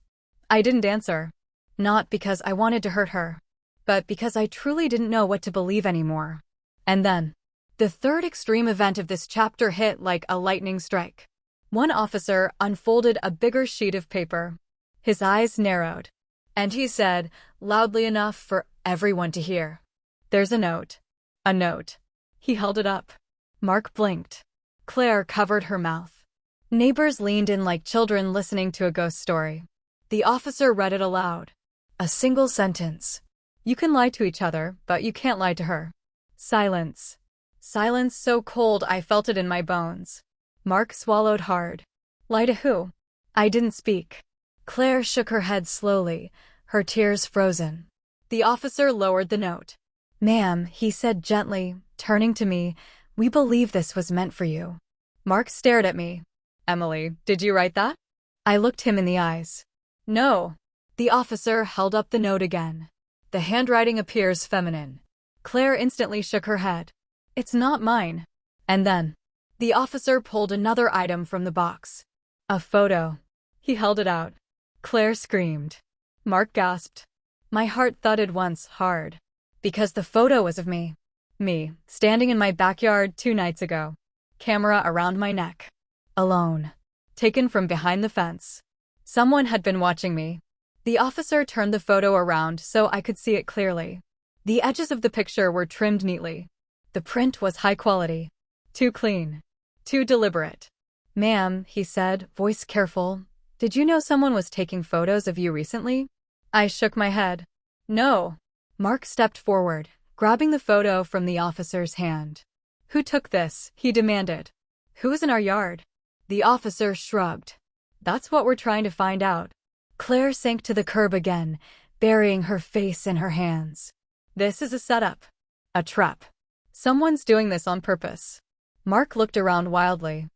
I didn't answer. Not because I wanted to hurt her, but because I truly didn't know what to believe anymore. And then, the third extreme event of this chapter hit like a lightning strike. One officer unfolded a bigger sheet of paper. His eyes narrowed, and he said, loudly enough for everyone to hear, "There's a note." A note. He held it up. Mark blinked. Claire covered her mouth. Neighbors leaned in like children listening to a ghost story. The officer read it aloud. A single sentence. "You can lie to each other, but you can't lie to her." Silence. Silence so cold I felt it in my bones. Mark swallowed hard. Lie to who? I didn't speak. Claire shook her head slowly, her tears frozen. The officer lowered the note. "Ma'am," he said gently, turning to me, "we believe this was meant for you." Mark stared at me. "Emily, did you write that?" I looked him in the eyes. "No." The officer held up the note again. The handwriting appears feminine. Claire instantly shook her head. "It's not mine." And then, the officer pulled another item from the box. A photo. He held it out. Claire screamed. Mark gasped. My heart thudded once hard. Because the photo was of me. Me, standing in my backyard 2 nights ago. Camera around my neck. Alone. Taken from behind the fence. Someone had been watching me. The officer turned the photo around so I could see it clearly. The edges of the picture were trimmed neatly. The print was high quality. Too clean. Too deliberate. "Ma'am," he said, voice careful, "did you know someone was taking photos of you recently?" I shook my head. "No." Mark stepped forward, grabbing the photo from the officer's hand. "Who took this?" he demanded. "Who is in our yard?" The officer shrugged. "That's what we're trying to find out." Claire sank to the curb again, burying her face in her hands. "This is a setup. A trap. Someone's doing this on purpose." Mark looked around wildly.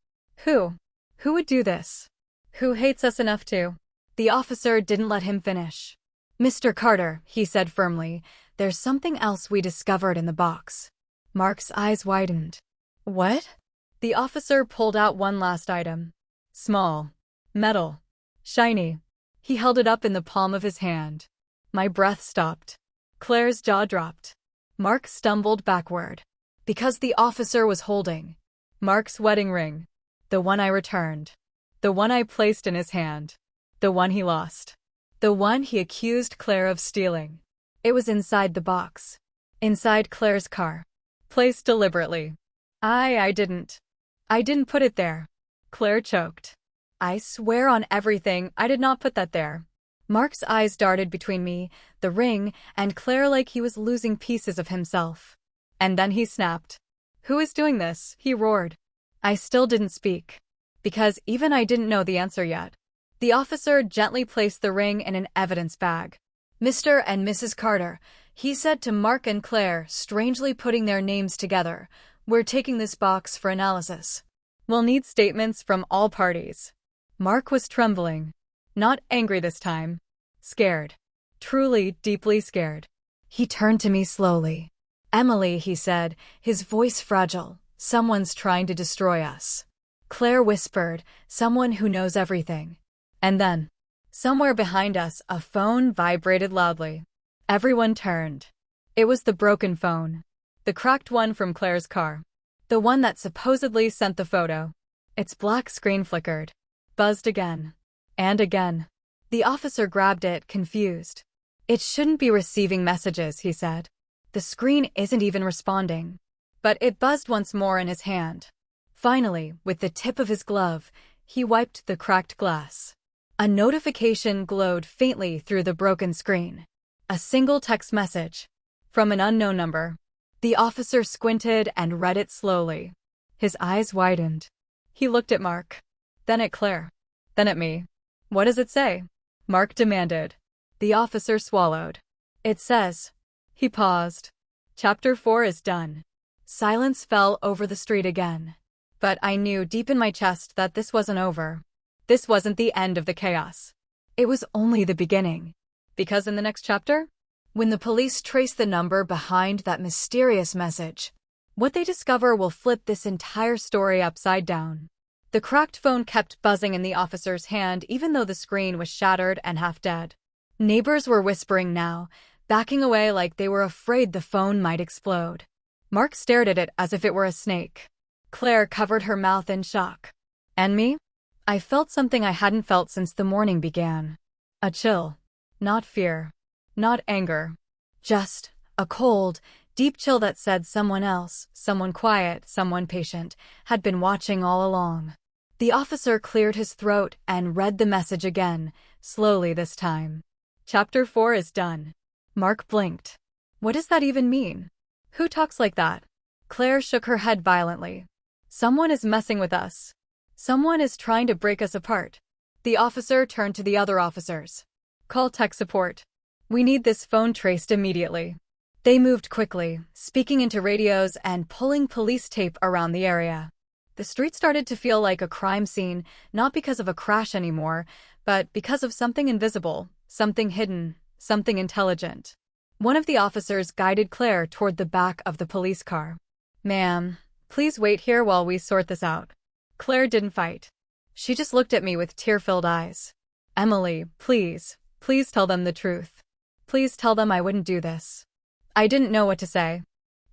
Who? Who would do this? Who hates us enough to? The officer didn't let him finish. "Mr. Carter," he said firmly, "there's something else we discovered in the box." Mark's eyes widened. "What?" The officer pulled out one last item. Small. Metal. Shiny. He held it up in the palm of his hand. My breath stopped. Claire's jaw dropped. Mark stumbled backward. Because the officer was holding Mark's wedding ring. The one I returned. The one I placed in his hand. The one he lost. The one he accused Claire of stealing. It was inside the box. Inside Claire's car. Placed deliberately. I didn't put it there. Claire choked. "I swear on everything, I did not put that there." Mark's eyes darted between me, the ring, and Claire like he was losing pieces of himself. And then he snapped. "Who is doing this?" he roared. I still didn't speak. Because even I didn't know the answer yet. The officer gently placed the ring in an evidence bag. "Mr. and Mrs. Carter," he said to Mark and Claire, strangely putting their names together, "we're taking this box for analysis. We'll need statements from all parties." Mark was trembling. Not angry this time. Scared. Truly, deeply scared. He turned to me slowly. "Emily," he said, his voice fragile, "someone's trying to destroy us." Claire whispered, "Someone who knows everything." And then, somewhere behind us, a phone vibrated loudly. Everyone turned. It was the broken phone. The cracked one from Claire's car. The one that supposedly sent the photo. Its black screen flickered. Buzzed again. And again. The officer grabbed it, confused. "It shouldn't be receiving messages," he said. "The screen isn't even responding." But it buzzed once more in his hand. Finally, with the tip of his glove, he wiped the cracked glass. A notification glowed faintly through the broken screen. A single text message. From an unknown number. The officer squinted and read it slowly. His eyes widened. He looked at Mark. Then at Claire. then at me. What does it say? Mark demanded. The officer swallowed. It says. He paused. Chapter 4 is done. Silence fell over the street again. But I knew deep in my chest that this wasn't over. This wasn't the end of the chaos. It was only the beginning. Because in the next chapter, when the police trace the number behind that mysterious message, what they discover will flip this entire story upside down. The cracked phone kept buzzing in the officer's hand even though the screen was shattered and half dead. Neighbors were whispering now, backing away like they were afraid the phone might explode. Mark stared at it as if it were a snake. Claire covered her mouth in shock. And me? I felt something I hadn't felt since the morning began. A chill. Not fear. Not anger. Just a cold, deep chill that said someone else, someone quiet, someone patient, had been watching all along. The officer cleared his throat and read the message again, slowly this time. Chapter 4 is done. Mark blinked. What does that even mean? Who talks like that? Claire shook her head violently. Someone is messing with us. Someone is trying to break us apart. The officer turned to the other officers. Call tech support. We need this phone traced immediately. They moved quickly, speaking into radios and pulling police tape around the area. The street started to feel like a crime scene, not because of a crash anymore, but because of something invisible, something hidden, something intelligent. One of the officers guided Claire toward the back of the police car. Ma'am, please wait here while we sort this out. Claire didn't fight. She just looked at me with tear-filled eyes. Emily, please tell them the truth. Please tell them I wouldn't do this. I didn't know what to say.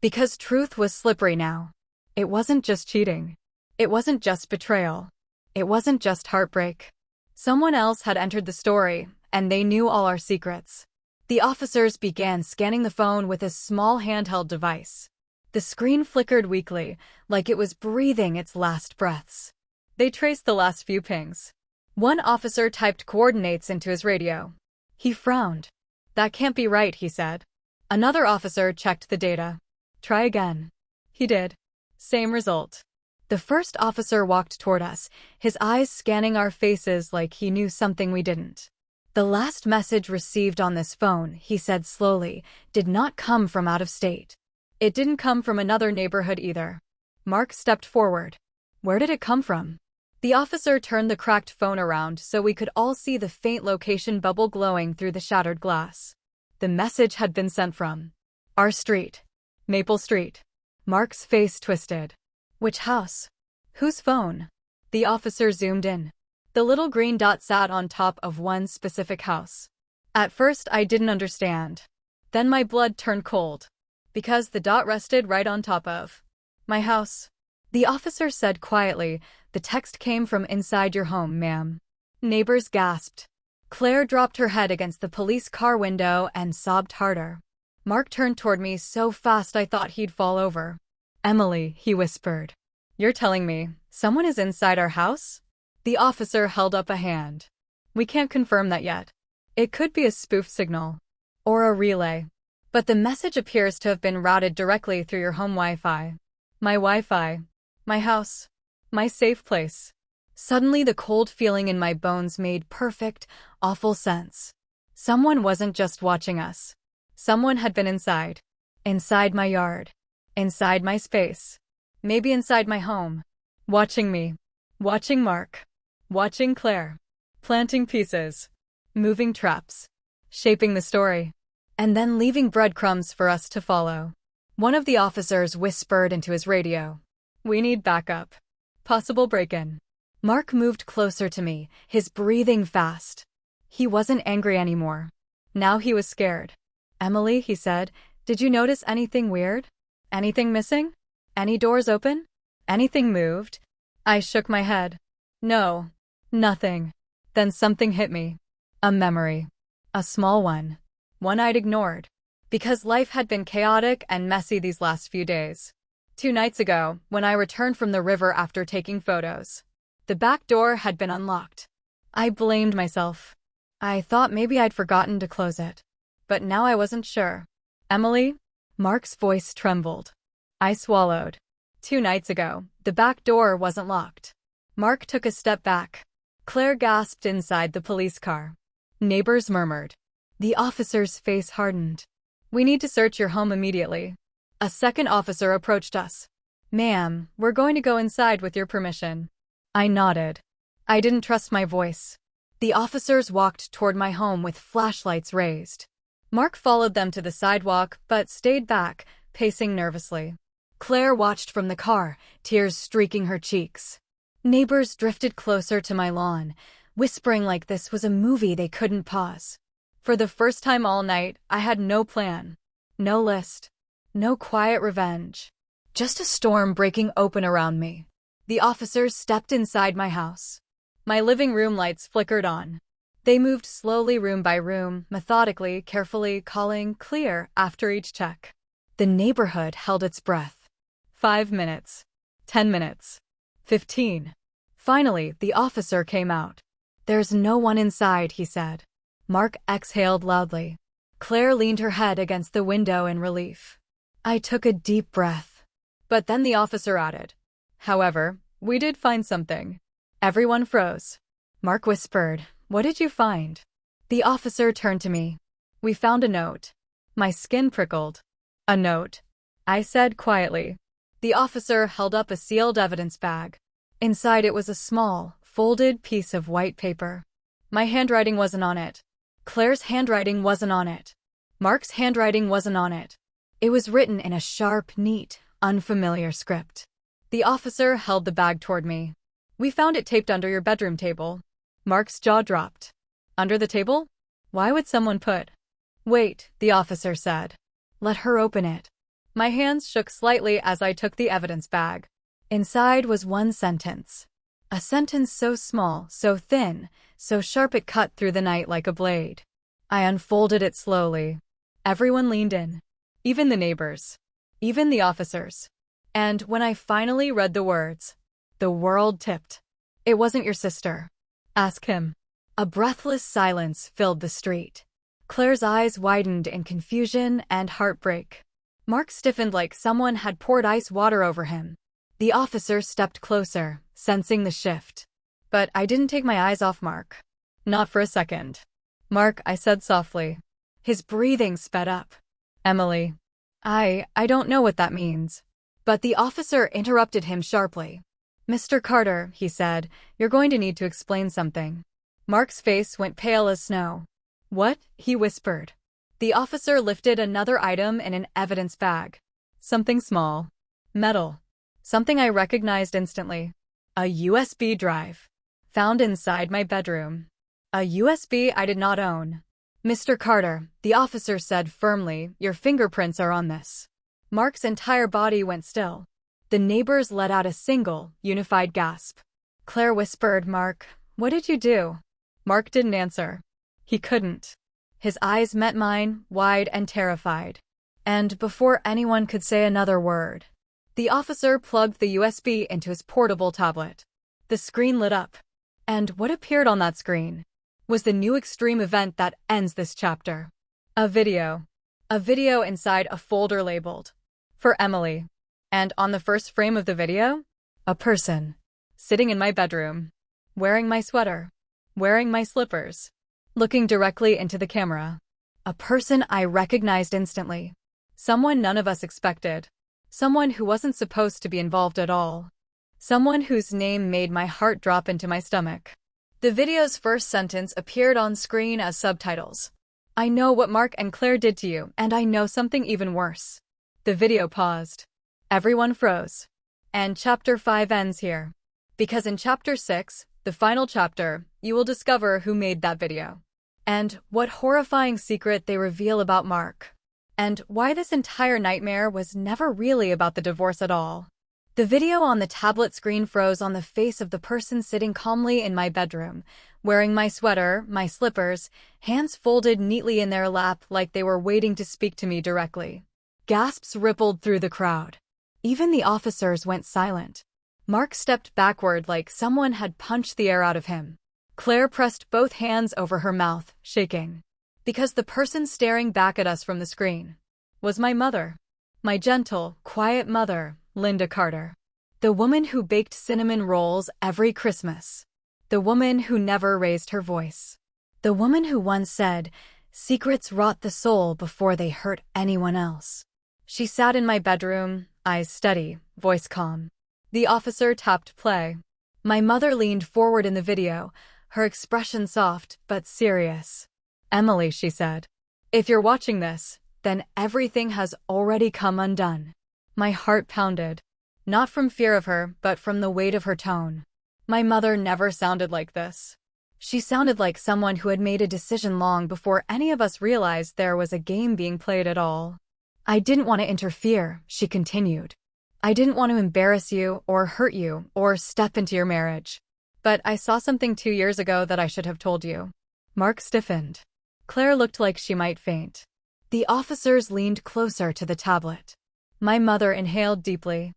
Because truth was slippery now. It wasn't just cheating. It wasn't just betrayal. It wasn't just heartbreak. Someone else had entered the story, and they knew all our secrets. The officers began scanning the phone with a small handheld device. The screen flickered weakly, like it was breathing its last breaths. They traced the last few pings. One officer typed coordinates into his radio. He frowned. That can't be right, he said. Another officer checked the data. Try again. He did. Same result. The first officer walked toward us, his eyes scanning our faces like he knew something we didn't. The last message received on this phone, he said slowly, did not come from out of state. It didn't come from another neighborhood either. Mark stepped forward. Where did it come from? The officer turned the cracked phone around so we could all see the faint location bubble glowing through the shattered glass. The message had been sent from our street. Maple Street. Mark's face twisted. Which house? Whose phone? The officer zoomed in. The little green dot sat on top of one specific house. At first I didn't understand. Then my blood turned cold. Because the dot rested right on top of my house. The officer said quietly, the text came from inside your home, ma'am. Neighbors gasped. Claire dropped her head against the police car window and sobbed harder. Mark turned toward me so fast I thought he'd fall over. Emily, he whispered. You're telling me someone is inside our house? The officer held up a hand. We can't confirm that yet. It could be a spoof signal. Or a relay. But the message appears to have been routed directly through your home Wi-Fi. My Wi-Fi. My house. My safe place. Suddenly the cold feeling in my bones made perfect, awful sense. Someone wasn't just watching us. Someone had been inside. Inside my yard. Inside my space. Maybe inside my home. Watching me. Watching Mark. Watching Claire. Planting pieces. Moving traps. Shaping the story. And then leaving breadcrumbs for us to follow. One of the officers whispered into his radio. We need backup. Possible break-in. Mark moved closer to me, his breathing fast. He wasn't angry anymore. Now he was scared. Emily, he said, did you notice anything weird? Anything missing? Any doors open? Anything moved? I shook my head. No. Nothing. Then something hit me. A memory. A small one. One I'd ignored. Because life had been chaotic and messy these last few days. 2 nights ago, when I returned from the river after taking photos. The back door had been unlocked. I blamed myself. I thought maybe I'd forgotten to close it. But now I wasn't sure. Emily? Mark's voice trembled. I swallowed. 2 nights ago, the back door wasn't locked. Mark took a step back. Claire gasped inside the police car. Neighbors murmured. The officer's face hardened. We need to search your home immediately. A second officer approached us. Ma'am, we're going to go inside with your permission. I nodded. I didn't trust my voice. The officers walked toward my home with flashlights raised. Mark followed them to the sidewalk, but stayed back, pacing nervously. Claire watched from the car, tears streaking her cheeks. Neighbors drifted closer to my lawn, whispering like this was a movie they couldn't pause. For the first time all night, I had no plan. No list. No quiet revenge. Just a storm breaking open around me. The officers stepped inside my house. My living room lights flickered on. They moved slowly room by room, methodically, carefully, calling clear after each check. The neighborhood held its breath. 5 minutes. 10 minutes. 15. Finally, the officer came out. There's no one inside, he said. Mark exhaled loudly. Claire leaned her head against the window in relief. I took a deep breath. But then the officer added. However, we did find something. Everyone froze. Mark whispered, What did you find? The officer turned to me. We found a note. My skin prickled. A note. I said quietly. The officer held up a sealed evidence bag. Inside it was a small, folded piece of white paper. My handwriting wasn't on it. Claire's handwriting wasn't on it. Mark's handwriting wasn't on it. It was written in a sharp, neat, unfamiliar script. The officer held the bag toward me. We found it taped under your bedroom table. Mark's jaw dropped. Under the table? Why would someone put? Wait, the officer said. Let her open it. My hands shook slightly as I took the evidence bag. Inside was one sentence. A sentence so small, so thin, so sharp it cut through the night like a blade. I unfolded it slowly. Everyone leaned in. Even the neighbors. Even the officers. And when I finally read the words, the world tipped. It wasn't your sister. Ask him. A breathless silence filled the street. Claire's eyes widened in confusion and heartbreak. Mark stiffened like someone had poured ice water over him. The officer stepped closer, sensing the shift. But I didn't take my eyes off Mark. Not for a second. Mark, I said softly. His breathing sped up. Emily. I don't know what that means. But the officer interrupted him sharply. Mr. Carter, he said, you're going to need to explain something. Mark's face went pale as snow. What? He whispered. The officer lifted another item in an evidence bag. Something small. Metal. Something I recognized instantly. A USB drive. Found inside my bedroom. A USB I did not own. Mr. Carter, the officer said firmly, your fingerprints are on this. Mark's entire body went still. The neighbors let out a single, unified gasp. Claire whispered, Mark, what did you do? Mark didn't answer. He couldn't. His eyes met mine, wide and terrified. And before anyone could say another word, the officer plugged the USB into his portable tablet. The screen lit up. And what appeared on that screen was the new extreme event that ends this chapter. A video. A video inside a folder labeled, For Emily. And on the first frame of the video, a person. Sitting in my bedroom. Wearing my sweater. Wearing my slippers. Looking directly into the camera. A person I recognized instantly. Someone none of us expected. Someone who wasn't supposed to be involved at all. Someone whose name made my heart drop into my stomach. The video's first sentence appeared on screen as subtitles. I know what Mark and Claire did to you, and I know something even worse. The video paused. Everyone froze. And Chapter 5 ends here. Because in Chapter 6, the final chapter, you will discover who made that video. And what horrifying secret they reveal about Mark. And why this entire nightmare was never really about the divorce at all. The video on the tablet screen froze on the face of the person sitting calmly in my bedroom, wearing my sweater, my slippers, hands folded neatly in their lap like they were waiting to speak to me directly. Gasps rippled through the crowd. Even the officers went silent. Mark stepped backward like someone had punched the air out of him. Claire pressed both hands over her mouth, shaking. Because the person staring back at us from the screen was my mother. My gentle, quiet mother, Linda Carter. The woman who baked cinnamon rolls every Christmas. The woman who never raised her voice. The woman who once said, "Secrets rot the soul before they hurt anyone else." She sat in my bedroom, eyes steady, voice calm. The officer tapped play. My mother leaned forward in the video, her expression soft but serious. "Emily," she said, "if you're watching this, then everything has already come undone." My heart pounded. Not from fear of her, but from the weight of her tone. My mother never sounded like this. She sounded like someone who had made a decision long before any of us realized there was a game being played at all. "I didn't want to interfere," she continued. "I didn't want to embarrass you or hurt you or step into your marriage. But I saw something 2 years ago that I should have told you." Mark stiffened. Claire looked like she might faint. The officers leaned closer to the tablet. My mother inhaled deeply.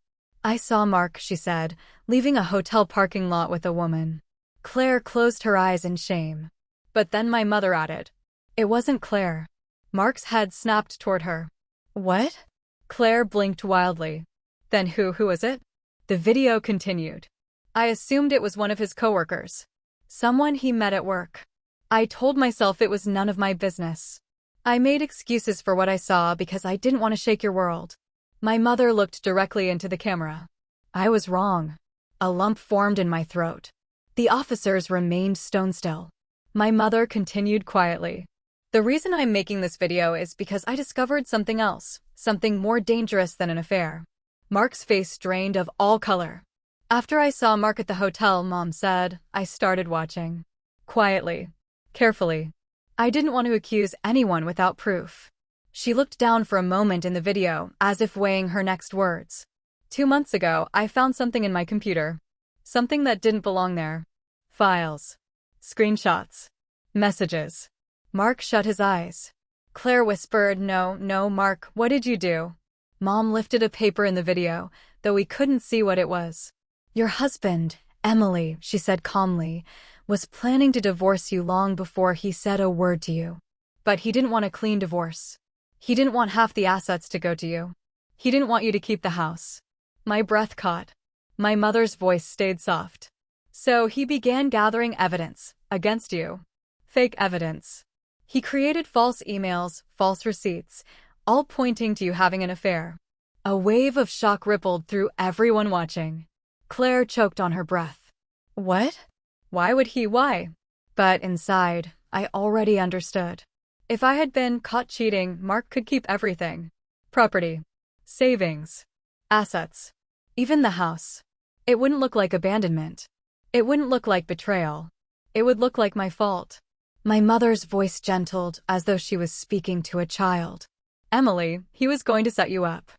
"I saw Mark," she said, "leaving a hotel parking lot with a woman." Claire closed her eyes in shame. But then my mother added, "It wasn't Claire." Mark's head snapped toward her. "What?" Claire blinked wildly. "Then who was it?" The video continued. "I assumed it was one of his coworkers. Someone he met at work. I told myself it was none of my business. I made excuses for what I saw because I didn't want to shake your world." My mother looked directly into the camera. I was wrong. A lump formed in my throat. The officers remained stone still. My mother continued quietly. "The reason I'm making this video is because I discovered something else, something more dangerous than an affair." Mark's face drained of all color. "After I saw Mark at the hotel," Mom said, "I started watching. Quietly. Carefully. I didn't want to accuse anyone without proof." She looked down for a moment in the video, as if weighing her next words. 2 months ago, I found something in my computer. Something that didn't belong there. Files. Screenshots. Messages." Mark shut his eyes. Claire whispered, No, Mark, what did you do?" Mom lifted a paper in the video, though we couldn't see what it was. "Your husband, Emily," she said calmly, "was planning to divorce you long before he said a word to you. But he didn't want a clean divorce. He didn't want half the assets to go to you. He didn't want you to keep the house." My breath caught. My mother's voice stayed soft. "So he began gathering evidence against you. Fake evidence. He created false emails, false receipts, all pointing to you having an affair." A wave of shock rippled through everyone watching. Claire choked on her breath. "What? Why would he? Why?" But inside, I already understood. If I had been caught cheating, Mark could keep everything. Property. Savings. Assets. Even the house. It wouldn't look like abandonment. It wouldn't look like betrayal. It would look like my fault. My mother's voice gentled, as though she was speaking to a child. "Emily, he was going to set you up."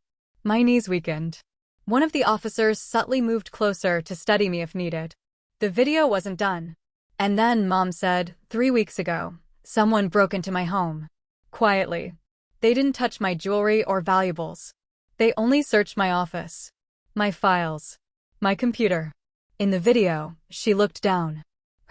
My knees weakened. One of the officers subtly moved closer to steady me if needed. The video wasn't done. And then Mom said, 3 weeks ago, someone broke into my home. Quietly. They didn't touch my jewelry or valuables. They only searched my office. My files. My computer. In the video, she looked down.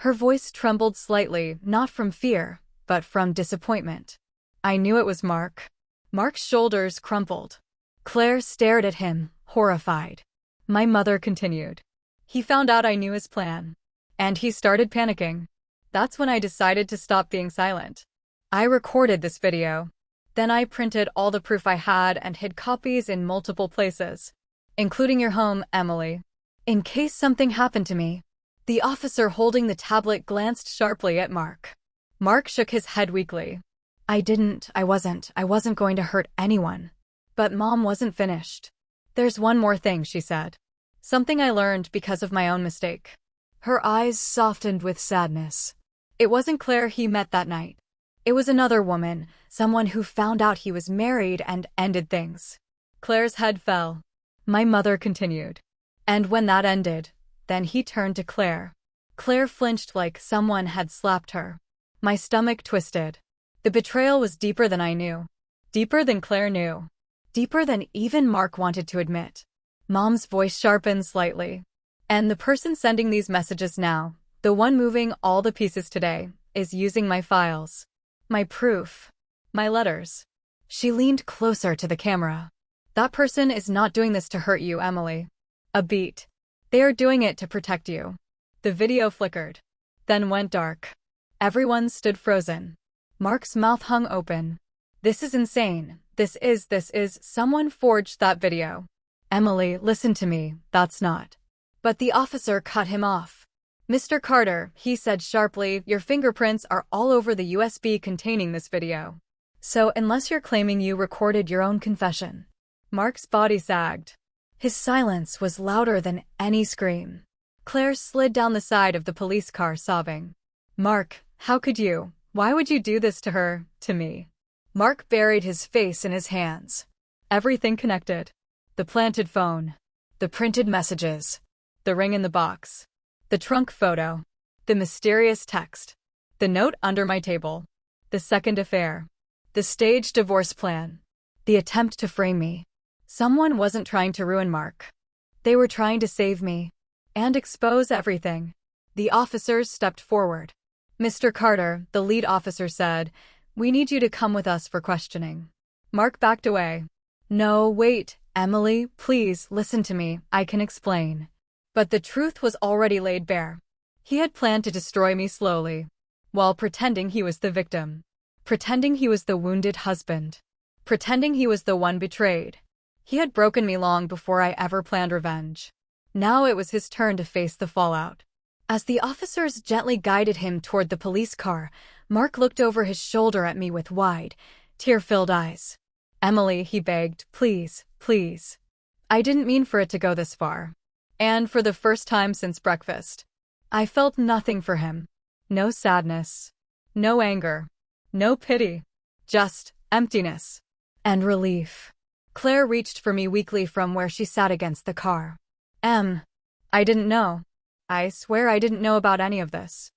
Her voice trembled slightly, not from fear, but from disappointment. I knew it was Mark. Mark's shoulders crumpled. Claire stared at him, horrified. My mother continued. "He found out I knew his plan. And he started panicking. That's when I decided to stop being silent. I recorded this video. Then I printed all the proof I had and hid copies in multiple places, including your home, Emily, in case something happened to me." The officer holding the tablet glanced sharply at Mark. Mark shook his head weakly. I wasn't going to hurt anyone." But Mom wasn't finished. "There's one more thing," she said. "Something I learned because of my own mistake." Her eyes softened with sadness. "It wasn't Claire he met that night. It was another woman, someone who found out he was married and ended things." Claire's head fell. My mother continued. "And when that ended, then he turned to Claire." Claire flinched like someone had slapped her. My stomach twisted. The betrayal was deeper than I knew. Deeper than Claire knew. Deeper than even Mark wanted to admit. Mom's voice sharpened slightly. "And the person sending these messages now, the one moving all the pieces today, is using my files. My proof. My letters." She leaned closer to the camera. "That person is not doing this to hurt you, Emily. A beat. They are doing it to protect you." The video flickered. then went dark. Everyone stood frozen. Mark's mouth hung open. This is insane. This is, someone forged that video. Emily, listen to me, that's not. But the officer cut him off. Mr. Carter, he said sharply, your fingerprints are all over the USB containing this video. So unless you're claiming you recorded your own confession. Mark's body sagged. His silence was louder than any scream. Claire slid down the side of the police car sobbing. Mark, how could you? Why would you do this to her, to me? Mark buried his face in his hands. Everything connected. The planted phone. The printed messages. The ring in the box. The trunk photo. The mysterious text. The note under my table. The second affair. The staged divorce plan. The attempt to frame me. Someone wasn't trying to ruin Mark. They were trying to save me. And expose everything. The officers stepped forward. Mr. Carter, the lead officer said, we need you to come with us for questioning. Mark backed away. No, wait, Emily, please, listen to me, I can explain. But the truth was already laid bare. He had planned to destroy me slowly, while pretending he was the victim. Pretending he was the wounded husband. Pretending he was the one betrayed. He had broken me long before I ever planned revenge. Now it was his turn to face the fallout. As the officers gently guided him toward the police car, Mark looked over his shoulder at me with wide, tear-filled eyes. Emily, he begged, please, please. I didn't mean for it to go this far. And for the first time since breakfast, I felt nothing for him. No sadness. No anger. No pity. Just emptiness. And relief. Claire reached for me weakly from where she sat against the car. I didn't know. I swear I didn't know about any of this.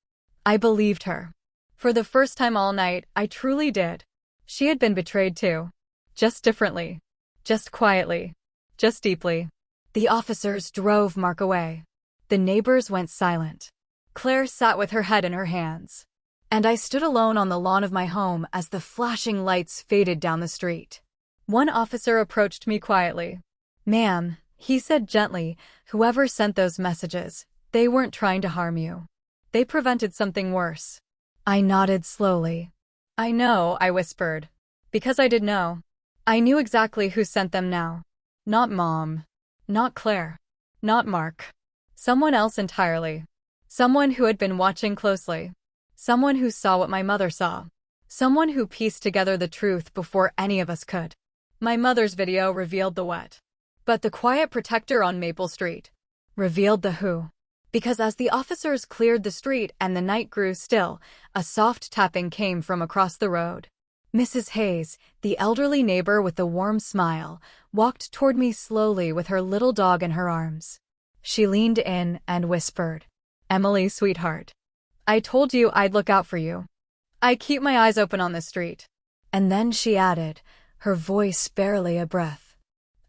I believed her. For the first time all night, I truly did. She had been betrayed too. Just differently. Just quietly. Just deeply. The officers drove Mark away. The neighbors went silent. Claire sat with her head in her hands. And I stood alone on the lawn of my home as the flashing lights faded down the street. One officer approached me quietly. Ma'am, he said gently, whoever sent those messages, they weren't trying to harm you. They prevented something worse. I nodded slowly. I know, I whispered. Because I did know. I knew exactly who sent them now. Not Mom. Not Claire. Not Mark. Someone else entirely. Someone who had been watching closely. Someone who saw what my mother saw. Someone who pieced together the truth before any of us could. My mother's video revealed the what. But the quiet protector on Maple Street revealed the who. Because as the officers cleared the street and the night grew still, a soft tapping came from across the road. Mrs. Hayes, the elderly neighbor with the warm smile, walked toward me slowly with her little dog in her arms. She leaned in and whispered, Emily, sweetheart. I told you I'd look out for you. I keep my eyes open on this street. And then she added, her voice barely a breath.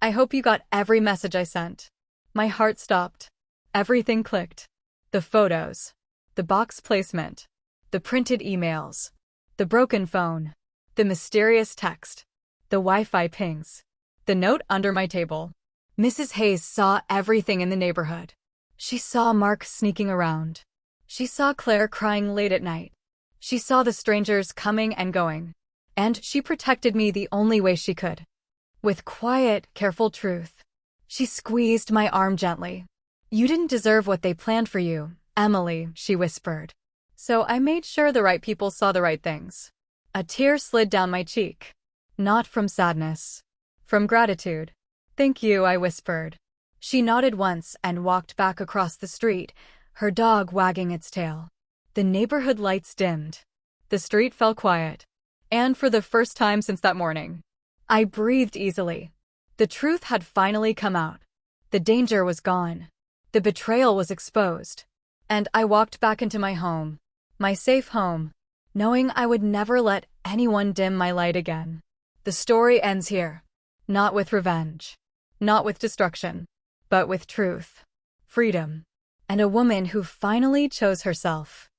I hope you got every message I sent. My heart stopped. Everything clicked. The photos. The box placement. The printed emails. The broken phone. The mysterious text. The Wi-Fi pings. The note under my table. Mrs. Hayes saw everything in the neighborhood. She saw Mark sneaking around. She saw Claire crying late at night. She saw the strangers coming and going. And she protected me the only way she could. With quiet, careful truth. She squeezed my arm gently. You didn't deserve what they planned for you, Emily, she whispered. So I made sure the right people saw the right things. A tear slid down my cheek. Not from sadness. From gratitude. Thank you, I whispered. She nodded once and walked back across the street, her dog wagging its tail. The neighborhood lights dimmed. The street fell quiet. And for the first time since that morning, I breathed easily. The truth had finally come out. The danger was gone. The betrayal was exposed. And I walked back into my home, my safe home, knowing I would never let anyone dim my light again. The story ends here. Not with revenge. Not with destruction. But with truth. Freedom. And a woman who finally chose herself.